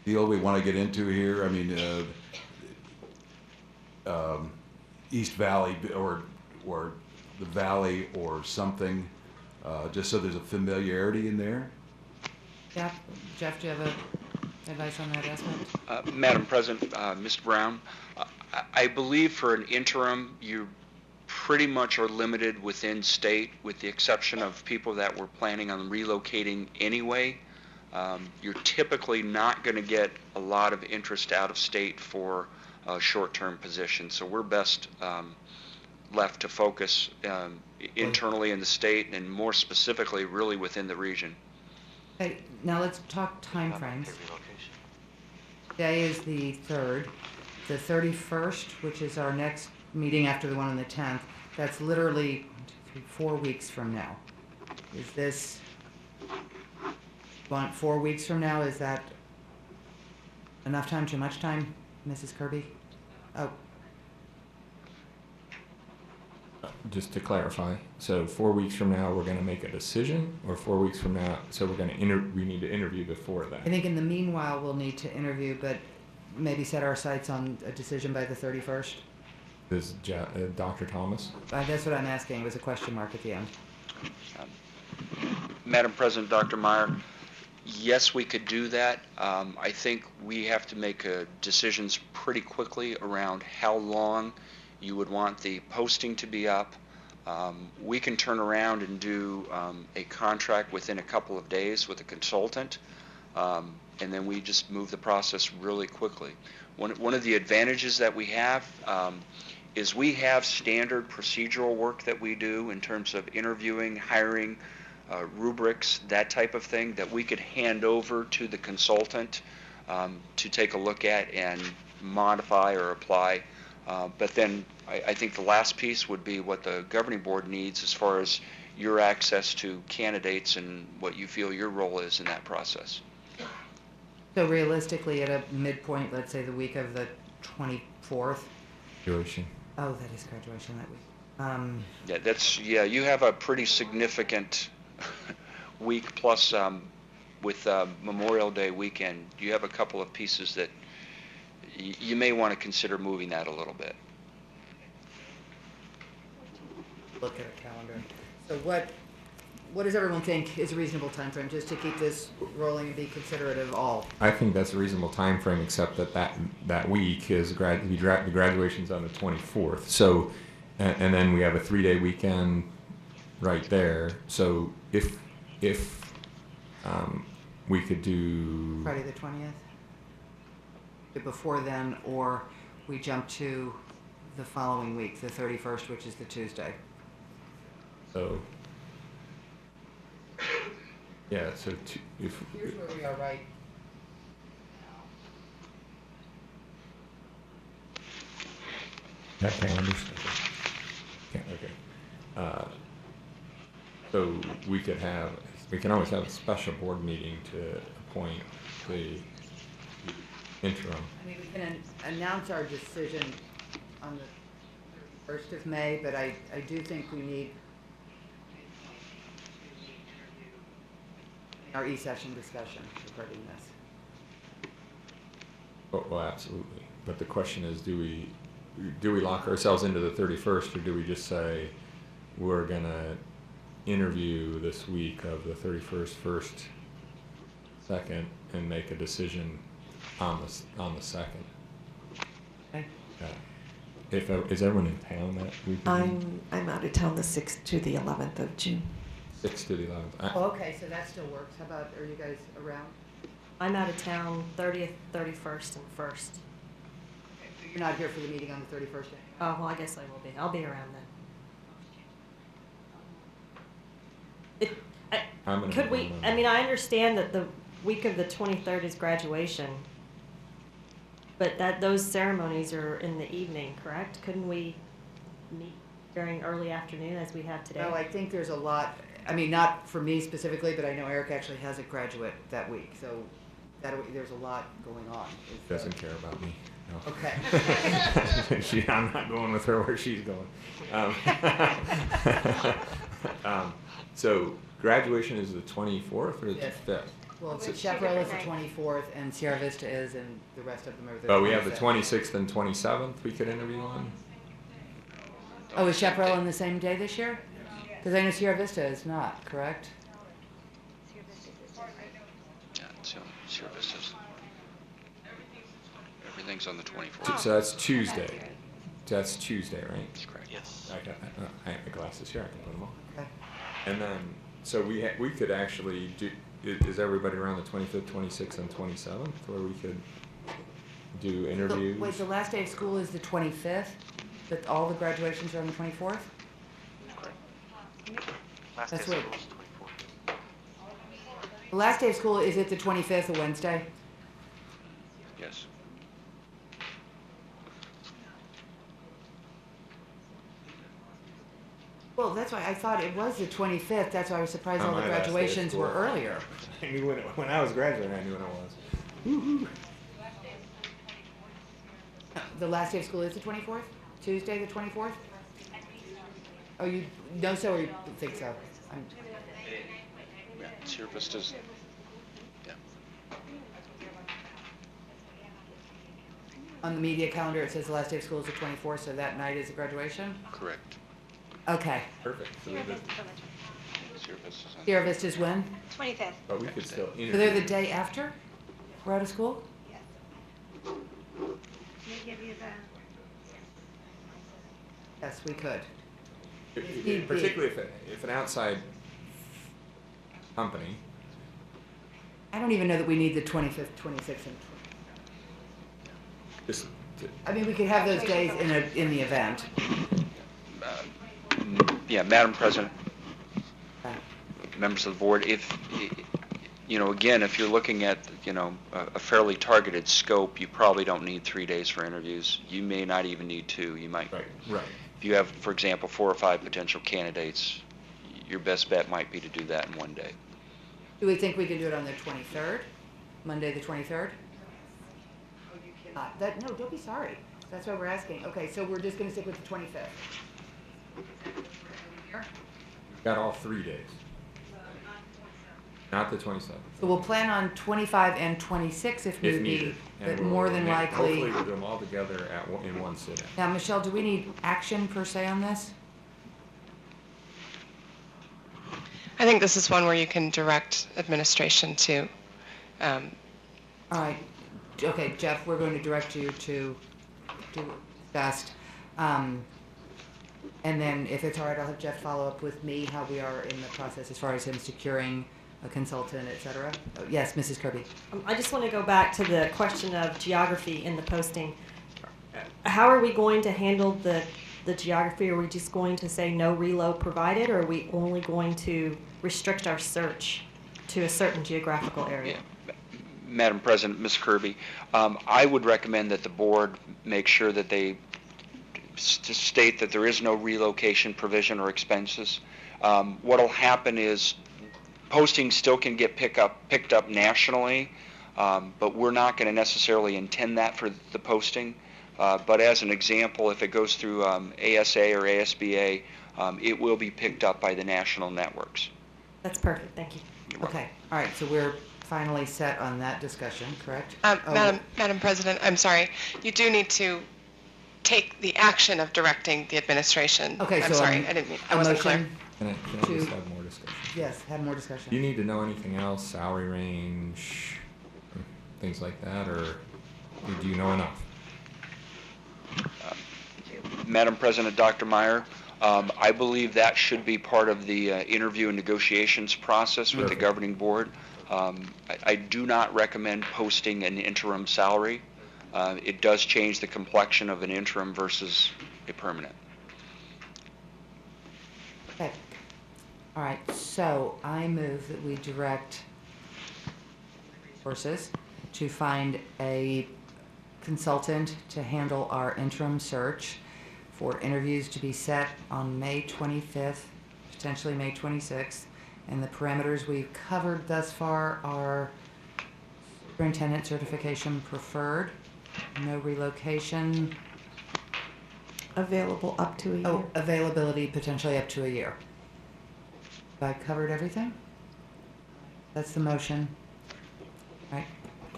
deal we want to get into here? I mean, East Valley or the Valley or something, just so there's a familiarity in there? Yeah, Jeff, do you have advice on that aspect? Madam President, Mr. Brown, I believe for an interim, you pretty much are limited within state, with the exception of people that were planning on relocating anyway. You're typically not going to get a lot of interest out of state for short-term positions, so we're best left to focus internally in the state and more specifically really within the region. Okay, now let's talk timeframes. Today is the 3rd. The 31st, which is our next meeting after the one on the 10th, that's literally 4 weeks from now. Is this, want 4 weeks from now, is that enough time, too much time, Mrs. Kirby? Oh, Just to clarify, so 4 weeks from now, we're gonna make a decision, or 4 weeks from now, so we're gonna we need to interview before that? I think in the meanwhile, we'll need to interview, but maybe set our sights on a decision by the 31st. This Dr. Thomas? That's what I'm asking, it was a question mark at the end. Madam President, Dr. Meyer, yes, we could do that. I think we have to make decisions pretty quickly around how long you would want the posting to be up. We can turn around and do a contract within a couple of days with a consultant, and then we just move the process really quickly. One of the advantages that we have is we have standard procedural work that we do in terms of interviewing, hiring, rubrics, that type of thing, that we could hand over to the consultant to take a look at and modify or apply. But then I think the last piece would be what the governing board needs as far as your access to candidates and what you feel your role is in that process. So realistically, at a midpoint, let's say the week of the 24th? Graduation. Oh, that is graduation that week. Yeah, you have a pretty significant week, plus with Memorial Day weekend, you have a couple of pieces that you may want to consider moving that a little bit. Look at a calendar. So what does everyone think is a reasonable time frame, just to keep this rolling and be considerate of all? I think that's a reasonable time frame, except that week is the graduation's on the 24th. So, and then we have a 3-day weekend right there. So if we could do Friday the 20th? Before then, or we jump to the following week, the 31st, which is the Tuesday. so. Yeah. So if Here's where we are right. that calendars. Okay. So we can always have a special board meeting to appoint the interim. I mean, we can announce our decision on the 1st of May, but I do think we need our e-session discussion regarding this. Well, absolutely. But the question is, do we lock ourselves into the 31st, or do we just say we're gonna interview this week of the 31st, 1st, 2nd, and make a decision on the 2nd? Okay. Is everyone in town that week? I'm out of town the 6th to the 11th of June. 6th to the 11th. Oh, okay, so that still works. How about, are you guys around? I'm out of town 30th, 31st, and 1st. You're not here for the meeting on the 31st? Oh, well, I guess I will be. I'll be around then. I'm gonna Could be we, gone I on- mean, I understand that the week of the 23rd is graduation, but those ceremonies are in the evening, correct? Couldn't we meet during early afternoon as we have today? Well, I think there's a lot, I mean, not for me specifically, but I know Eric actually has a graduate that week, so there's a lot going on. Doesn't care about me, no. Okay. I'm not going with her where she's going. So graduation is the 24th or the Yes. 5th? Well, Chaparral is the 24th, and Sierra Vista is, and the rest of them are the 25th. But we have the 26th and 27th we could interview on? Oh, is Chaparral on the same day this year? Because I know Sierra Vista is not, correct? Yeah, it's Sierra Vista's. Everything's on the 24th. So that's Tuesday. That's Tuesday, right? That's correct. Yes. I have my glasses here, I can put them on. Okay. And then, so we could actually do, is everybody around the 25th, 26th, and 27th, where we could do interviews? Wait, the last day of school is the 25th, but all the graduations are on the 24th? Last That's day of right. school is 24th. The last day of school, is it the 25th, a Wednesday? Yes. Well, that's why I thought it was the 25th, that's why I was surprised On all the my last day of graduations were school. earlier. I knew when I was graduating, I knew when it was. The last day of school is the 24th? Tuesday, the 24th? Oh, you know so or you think so? Yeah, Sierra Vista's, yeah. On the media calendar, it says the last day of school is the 24th, so that night is the graduation? Correct. Okay. Perfect. So Sierra Vista's on. Sierra Vista's when? 25th. But we could still So they're the interview. day after we're out of school? They give you the, Yes, we could. Particularly if an outside company, I don't even know that we need the 25th, 26th, and just to, I mean, we could have those days in the event. Yeah, Madam President, Okay. members of the board, if, again, if you're looking at, a fairly targeted scope, you probably don't need 3 days for interviews. You may not even need 2. You might. right. If you have, for example, 4 or 5 potential candidates, your best bet might be to do that in one day. Do we think we can do it on the 23rd? Monday, the 23rd? No, don't be sorry. That's why we're asking. Okay, so we're just gonna stick with the 25th. Got all 3 days. Not the 27th. So we'll plan on 25 and 26 if need be, needed. And but more than likely. Hopefully we'll do them all together in one sitting. Now, Michelle, do we need action per se on this? I think this is one where you can direct administration to, All right, okay, Jeff, we're going to direct you to do best. And then if it's all right, I'll have Jeff follow up with me how we are in the process as far as him securing a consultant, et cetera. Oh, yes, Mrs. Kirby. I just want to go back to the question of geography in the posting. How are we going to handle the geography? Are we just going to say no reload provided, or are we only going to restrict our search to a certain geographical area? Yeah. Madam President, Ms. Kirby, I would recommend that the board make sure that they state that there is no relocation provision or expenses. What'll happen is postings still can get picked up nationally, but we're not going to necessarily intend that for the posting. But as an example, if it goes through ASA or ASBA, it will be picked up by the national networks. That's perfect, thank you. Okay, all right, so we're finally set on that discussion, correct? Oh, Madam President, I'm sorry, you do need to take the action of directing the administration. Okay, I'm so sorry, a I didn't mean, I wasn't clear. motion? Can I To- just have more discussion? Yes, have more discussion. Do you need to know anything else, salary range, things like that, or do you know enough? Madam President, Dr. Meyer, I believe that should be part of the interview and negotiations process with the Perfect. governing board. I do not recommend posting an interim salary. It does change the complexion of an interim versus a permanent. Okay. All right, so I move that we direct resources to find a consultant to handle our interim search for interviews to be set on May 25th, potentially May 26th. And the parameters we've covered thus far are superintendent certification preferred, no relocation, Available up to a year. oh, availability potentially up to a year. Have I covered everything? That's the motion. Right,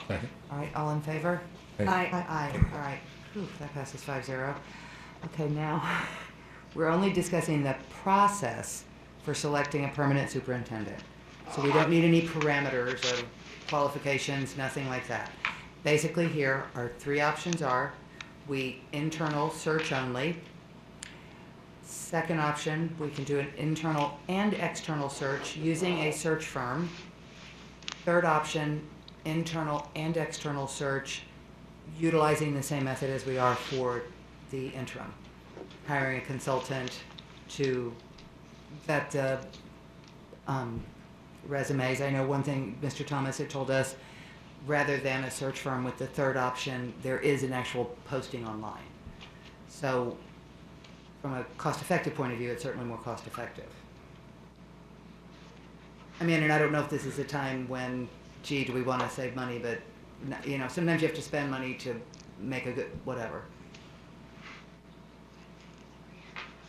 Second. all right, all in favor? Aye. Aye, all right. Whew, that passes 5-0. Okay, now, we're only discussing the process for selecting a permanent superintendent. So we don't need any parameters of qualifications, nothing like that. Basically here, our three options are, we internal search only. Second option, we can do an internal and external search using a search firm. Third option, internal and external search utilizing the same method as we are for the interim. Hiring a consultant to vet the resumes. I know one thing Mr. Thomas had told us, rather than a search firm with the third option, there is an actual posting online. So from a cost-effective point of view, it's certainly more cost-effective. I mean, and I don't know if this is a time when, gee, do we want to save money, but, you know, sometimes you have to spend money to make a good, whatever.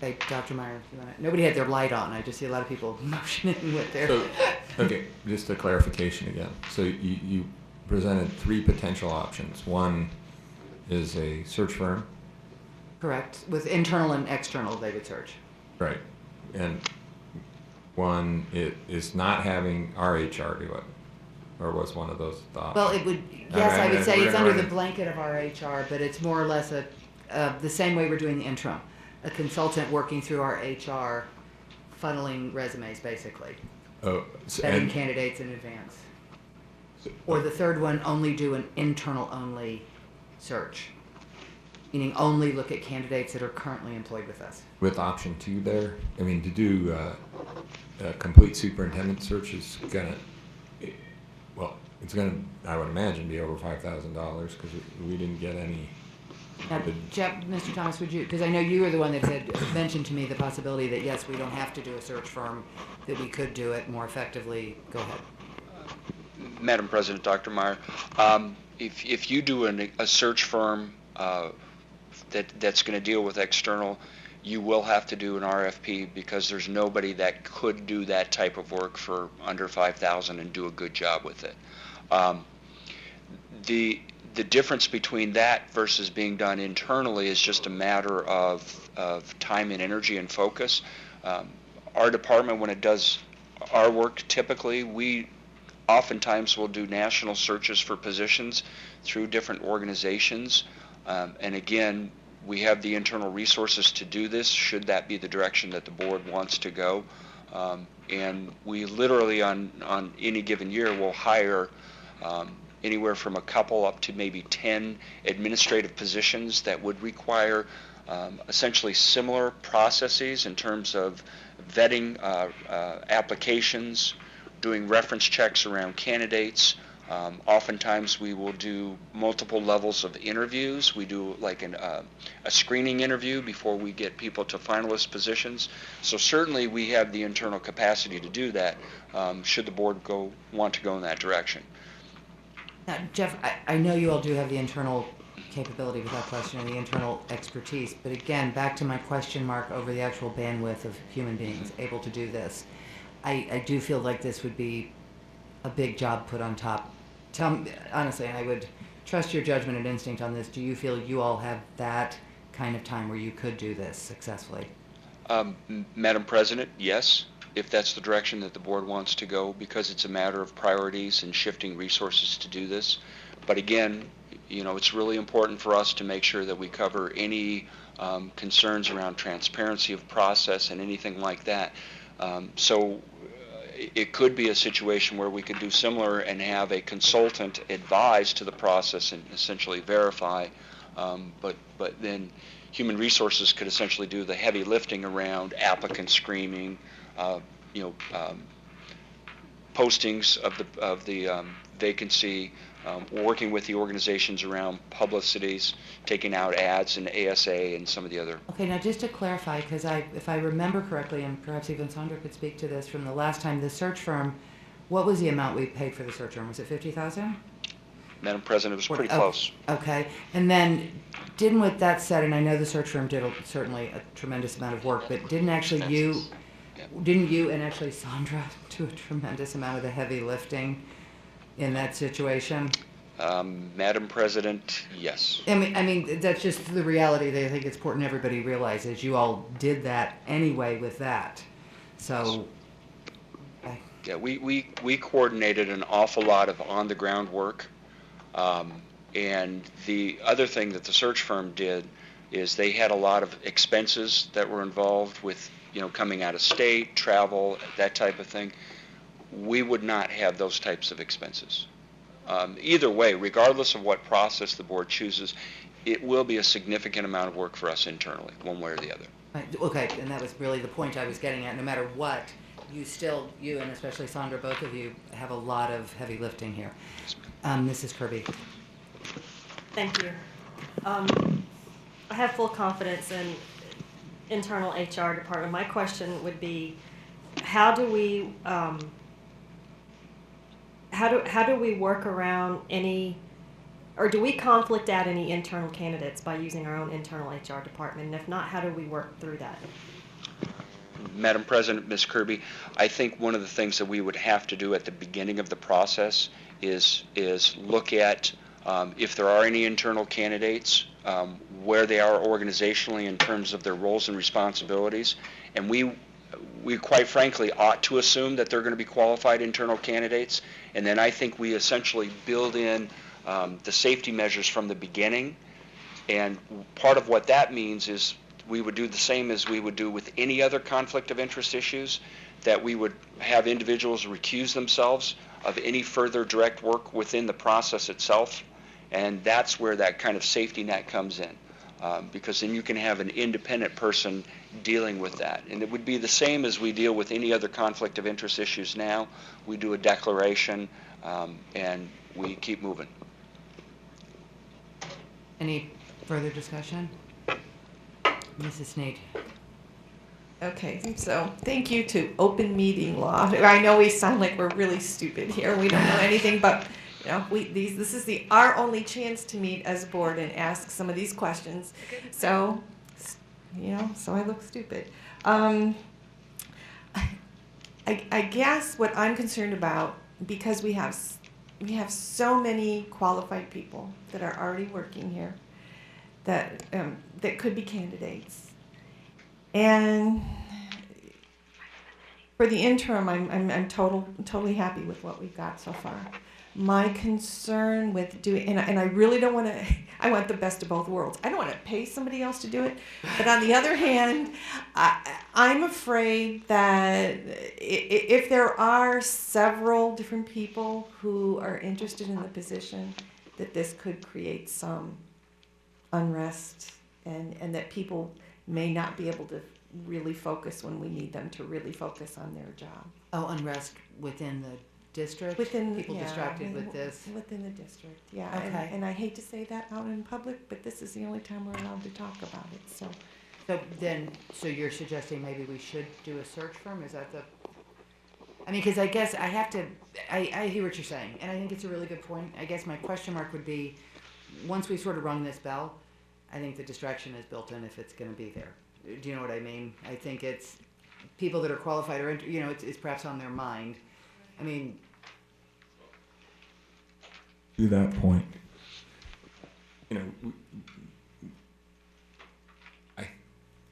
Hey, Dr. Meyer, if you want to, nobody had their light on. I just see a lot of people motioning with their. So, okay, just a clarification again. So you presented three potential options. One is a search firm. Correct. With internal and external, they would search. Right. And one is not having our HR do it, or was one of those the options? Well, it would, yes, I would say we're it's gonna under run the blanket of our HR, but it's more or less the same way we're doing the interim. A consultant working through our HR, funneling resumes, basically, Oh, so, vetting candidates in advance. Or the third one, only do an internal only search, meaning only look at candidates that are currently employed with us. with option 2 there, I mean, to do a complete superintendent search is gonna, well, it's gonna, I would imagine, be over $5,000 because we didn't get any. Now, Jeff, Mr. Thomas, would you, because I know you were the one that had mentioned to me the possibility that, yes, we don't have to do a search firm, that we could do it more effectively. Go ahead. Madam President, Dr. Meyer, if you do a search firm that's going to deal with external, you will have to do an RFP because there's nobody that could do that type of work for under $5,000 and do a good job with it. The difference between that versus being done internally is just a matter of time and energy and focus. Our department, when it does our work, typically we oftentimes will do national searches for positions through different organizations. And again, we have the internal resources to do this should that be the direction that the board wants to go. And we literally on any given year will hire anywhere from a couple up to maybe 10 administrative positions that would require essentially similar processes in terms of vetting applications, doing reference checks around candidates. Oftentimes we will do multiple levels of interviews. We do like a screening interview before we get people to finalist positions. So certainly we have the internal capacity to do that should the board want to go in that direction. Now, Jeff, I know you all do have the internal capability without question and the internal expertise, but again, back to my question mark over the actual bandwidth of human beings able to do this. I do feel like this would be a big job put on top. Tell me, honestly, and I would trust your judgment and instinct on this, do you feel you all have that kind of time where you could do this successfully? Madam President, yes, if that's the direction that the board wants to go, because it's a matter of priorities and shifting resources to do this. But again, you know, it's really important for us to make sure that we cover any concerns around transparency of process and anything like that. So it could be a situation where we could do similar and have a consultant advise to the process and essentially verify, but then human resources could essentially do the heavy lifting around applicant screening, postings of the vacancy, working with the organizations around publicities, taking out ads and ASA and some of the other. Okay, now just to clarify, because if I remember correctly, and perhaps even Sandra could speak to this, from the last time, the search firm, what was the amount we paid for the search firm? Was it 50,000? Madam President, it was pretty Oh, close. Okay, and then, didn't, with that said, and I know the search firm did certainly a tremendous amount of work, but didn't actually you, didn't you and actually Sandra do a tremendous amount of the heavy lifting in that situation? Madam President, yes. I mean, that's just the reality that I think it's important everybody realizes. You all did that anyway with that, so. Okay. Yeah, we coordinated an awful lot of on-the-ground work. And the other thing that the search firm did is they had a lot of expenses that were involved with, coming out of state, travel, that type of thing. We would not have those types of expenses. Either way, regardless of what process the board chooses, it will be a significant amount of work for us internally, one way or the other. Right, okay, and that was really the point I was getting at. No matter what, you and especially Sandra, both of you, have a lot of heavy lifting here. Mrs. Kirby. Thank you. I have full confidence in internal HR department. My question would be, how do we work around any, or do we conflict out any internal candidates by using our own internal HR department? And if not, how do we work through that? Madam President, Ms. Kirby, I think one of the things that we would have to do at the beginning of the process is look at if there are any internal candidates, where they are organizationally in terms of their roles and responsibilities, and we quite frankly ought to assume that they're going to be qualified internal candidates, and then I think we essentially build in the safety measures from the beginning, and part of what that means is we would do the same as we would do with any other conflict of interest issues, that we would have individuals recuse themselves of any further direct work within the process itself, and that's where that kind of safety net comes in, because then you can have an independent person dealing with that. And it would be the same as we deal with any other conflict of interest issues now. We do a declaration, and we keep moving. Any further discussion? Mrs. Snead. Okay, so thank you to open meeting law. I know we sound like we're really stupid here. We don't know anything, but this is our only chance to meet as a board and ask some of these questions. So, so I look stupid. I guess what I'm concerned about, because we have so many qualified people that are already working here, that could be candidates. And for the interim, I'm totally happy with what we've got so far. My concern with doing, and I really don't want to, I want the best of both worlds. I don't want to pay somebody else to do it, but on the other hand, I'm afraid that if there are several different people who are interested in the position, that this could create some unrest, and that people may not be able to really focus when we need them to really focus on their job. Oh, unrest within the district? People distracted with this? Within the district, yeah. Okay. And I hate to say that out in public, but this is the only time we're allowed to talk about it, so. So you're suggesting maybe we should do a search firm? Is that because I guess I have to, I hear what you're saying, and I think it's a really good point. I guess my question mark would be, once we sort of rung this bell, I think the distraction is built in if it's going to be there. Do you know what I mean? I think it's people that are qualified, or it's perhaps on their mind. I mean, to that point,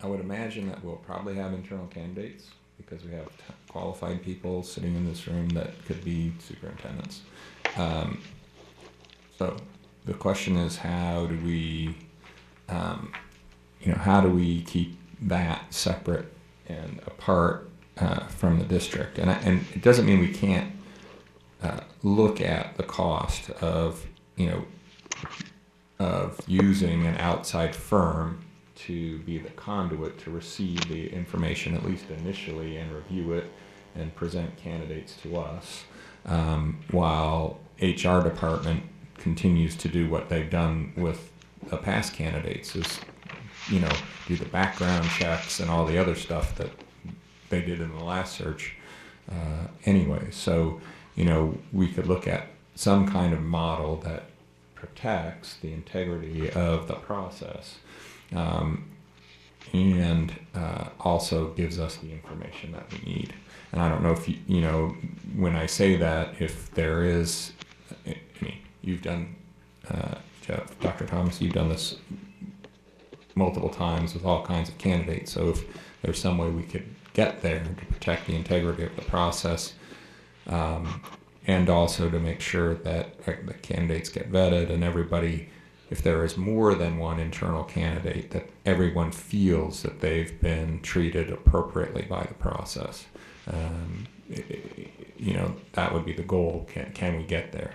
I would imagine that we'll probably have internal candidates because we have qualified people sitting in this room that could be superintendents. So the question is, how do we keep that separate and apart from the district? And it doesn't mean we can't look at the cost of using an outside firm to be the conduit to receive the information, at least initially, and review it and present candidates to us, while HR department continues to do what they've done with the past candidates, is, you know, do the background checks and all the other stuff that they did in the last search anyway. So, you know, we could look at some kind of model that protects the integrity of the process, and also gives us the information that we need. And I don't know if you know, when I say that, if there is, I mean, you've done, Jeff, Dr. Thomas, you've done this multiple times with all kinds of candidates. So if there's some way we could get there to protect the integrity of the process, and also to make sure that the candidates get vetted, and everybody, if there is more than one internal candidate, that everyone feels that they've been treated appropriately by the process. You know, that would be the goal. Can we get there?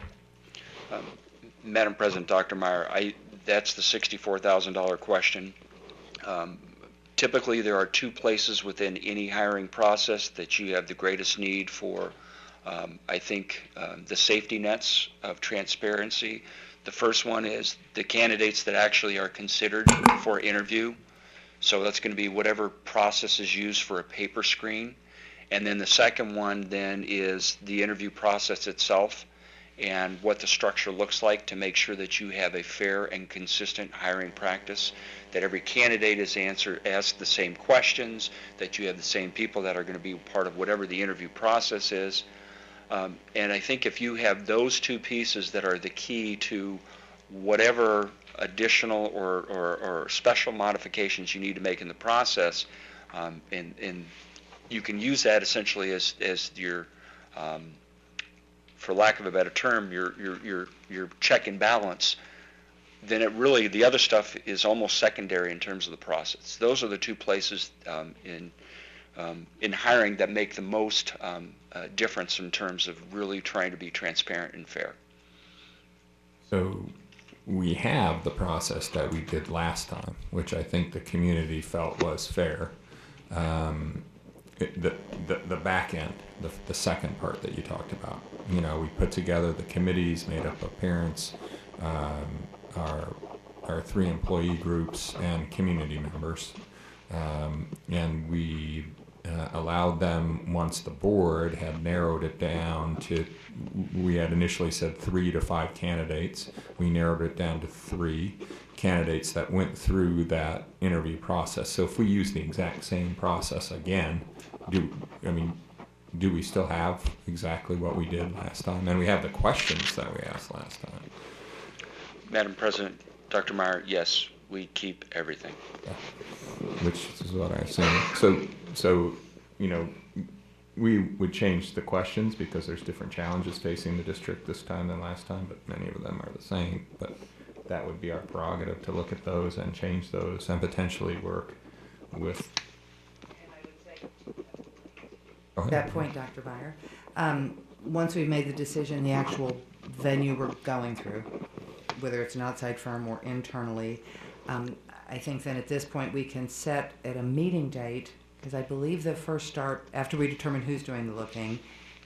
Madam President, Dr. Meyer, that's the $64,000 question. Typically, there are two places within any hiring process that you have the greatest need for, I think, the safety nets of transparency. The first one is the candidates that actually are considered for interview. So that's going to be whatever process is used for a paper screen. And then the second one then is the interview process itself and what the structure looks like to make sure that you have a fair and consistent hiring practice, that every candidate is asked the same questions, that you have the same people that are going to be part of whatever the interview process is. And I think if you have those two pieces that are the key to whatever additional or special modifications you need to make in the process, and you can use that essentially as your, for lack of a better term, your check and balance, then it really, the other stuff is almost secondary in terms of the process. Those are the two places in hiring that make the most difference in terms of really trying to be transparent and fair. So we have the process that we did last time, which I think the community felt was fair. The back end, the second part that you talked about, you know, we put together the committees made up of parents, our 3 employee groups and community members, and we allowed them, once the board had narrowed it down to, we had initially said 3 to 5 candidates, we narrowed it down to 3 candidates that went through that interview process. So if we use the exact same process again, do we still have exactly what we did last time? And we have the questions that we asked last time. Madam President, Dr. Meyer, yes, we keep everything. Yeah. Which is what I assume. So, you know, we would change the questions because there's different challenges facing the district this time than last time, but many of them are the same. But that would be our prerogative to look at those and change those and potentially work with. That point, Dr. Meyer. Once we've made the decision, the actual venue we're going through, whether it's an outside firm or internally, I think then at this point we can set at a meeting date, because I believe the first start, after we determine who's doing the looking,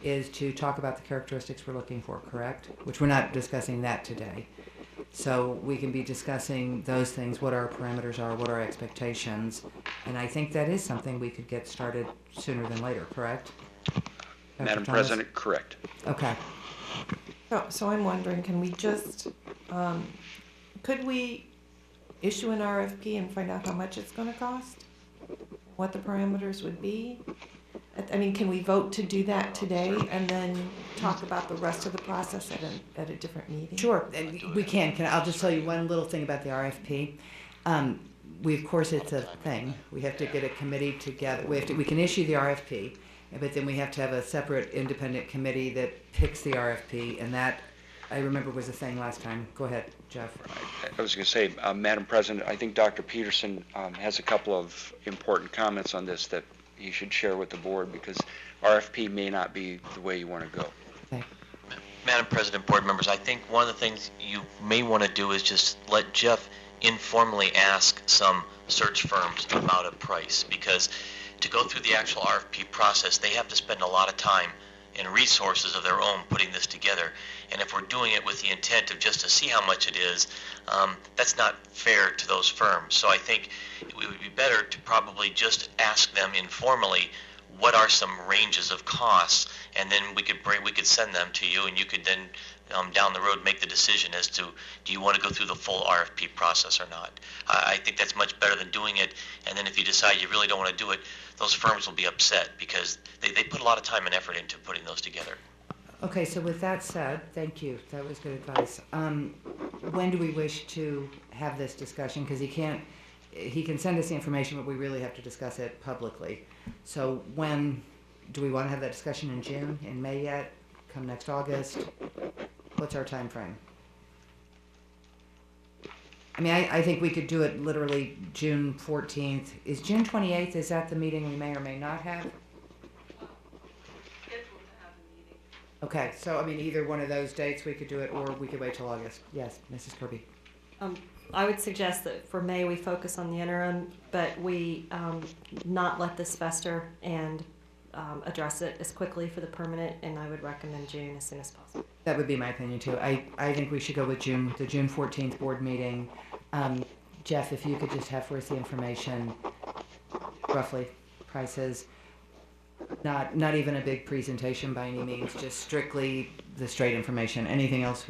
is to talk about the characteristics we're looking for, correct? Which we're not discussing that today. So we can be discussing those things, what our parameters are, what our expectations, and I think that is something we could get started sooner than later, correct? Madam President, correct. Okay. So I'm wondering, can we just, could we issue an RFP and find out how much it's going to cost? What the parameters would be? I mean, can we vote to do that today and then talk about the rest of the process at a different meeting? Sure, we can. I'll just tell you one little thing about the RFP. Of course, it's a thing. We have to get a committee together. We can issue the RFP, but then we have to have a separate independent committee that picks the RFP, and that, I remember, was a thing last time. Go ahead, Jeff. I was going to say, Madam President, I think Dr. Peterson has a couple of important comments on this that you should share with the board, because RFP may not be the way you want to go. Okay. Madam President, board members, I think one of the things you may want to do is just let Jeff informally ask some search firms about a price, because to go through the actual RFP process, they have to spend a lot of time and resources of their own putting this together. And if we're doing it with the intent of just to see how much it is, that's not fair to those firms. So I think it would be better to probably just ask them informally, what are some ranges of costs, and then we could send them to you, and you could then down the road make the decision as to, do you want to go through the full RFP process or not. I think that's much better than doing it, and then if you decide you really don't want to do it, those firms will be upset because they put a lot of time and effort into putting those together. Okay, so with that said, thank you, that was good advice. When do we wish to have this discussion? Because he can send us the information, but we really have to discuss it publicly. So when, do we want to have that discussion in June, in May yet, come next August? What's our time frame? I mean, I think we could do it literally June 14th. Is June 28th, is that the meeting we may or may not have? Okay, so I mean, either one of those dates we could do it, or we could wait till August. Yes, Mrs. Kirby. I would suggest that for May, we focus on the interim, but we not let this fester and address it as quickly for the permanent, and I would recommend June as soon as possible. That would be my opinion too. I think we should go with June, the June 14th board meeting. Jeff, if you could just have for us the information, roughly, prices, not even a big presentation by any means, just strictly the straight information. Anything else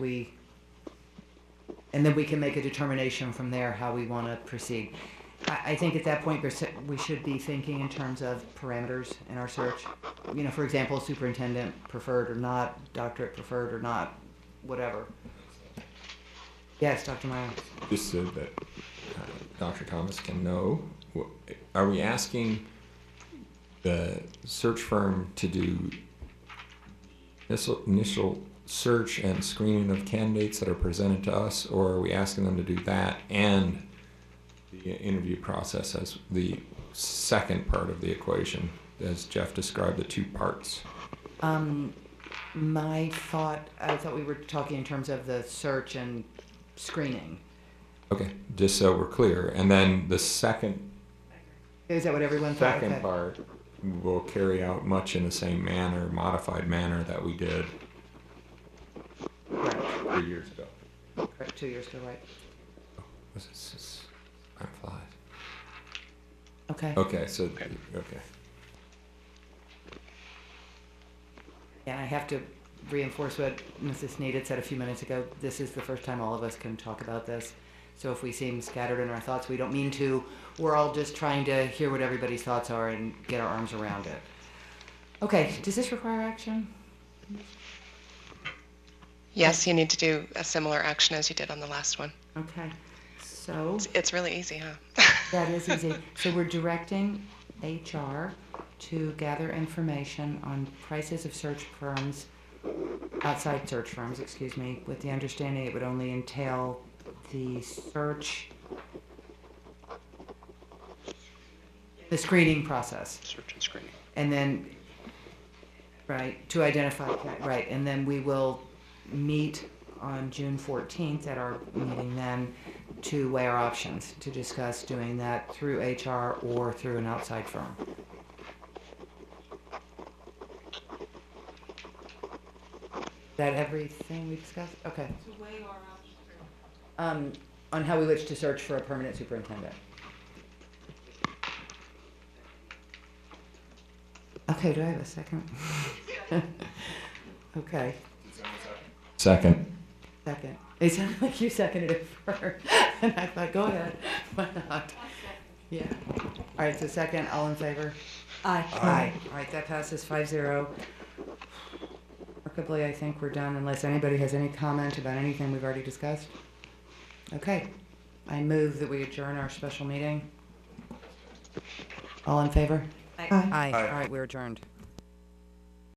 and then we can make a determination from there how we want to proceed. I think at that point we should be thinking in terms of parameters in our search. You know, for example, superintendent preferred or not, doctorate preferred or not, whatever. Yes, Dr. Meyer. Just so that Dr. Thomas can know, are we asking the search firm to do initial search and screening of candidates that are presented to us, or are we asking them to do that and the interview process as the second part of the equation, as Jeff described the two parts? I thought we were talking in terms of the search and screening. Okay, just so we're clear. And then the second Is that what everyone thought? second Okay. part will carry out much in the same manner, modified manner that we did Correct. 3 years ago. Correct, 2 years ago, right? Time flies. Okay. Okay, so, Okay. okay. And I have to reinforce what Mrs. Sneed had said a few minutes ago. This is the first time all of us can talk about this. So if we seem scattered in our thoughts, we don't mean to. We're all just trying to hear what everybody's thoughts are and get our arms around it. Okay, does this require action? Yes, you need to do a similar action as you did on the last one. Okay, so It's really easy, huh? that is easy. So we're directing HR to gather information on prices of search firms, outside search firms, excuse me, with the understanding it would only entail the search, the screening process. Search and screening. And then, right, to identify, right, and then we will meet on June 14th at our meeting then to weigh our options, to discuss doing that through HR or through an outside firm. Is that everything we discussed? Okay. To weigh our options. On how we wish to search for a permanent superintendent. Okay, do I have a second? Okay, Second. second. It sounded like you seconded it first, and I thought, go ahead, why not? Yeah. All right, so second, all in favor? Aye. Aye. All right, that passes 5-0. Remarkably, I think we're done unless anybody has any comment about anything we've already discussed. Okay, I move that we adjourn our special meeting. All in favor? Aye. Aye. All right, we're adjourned.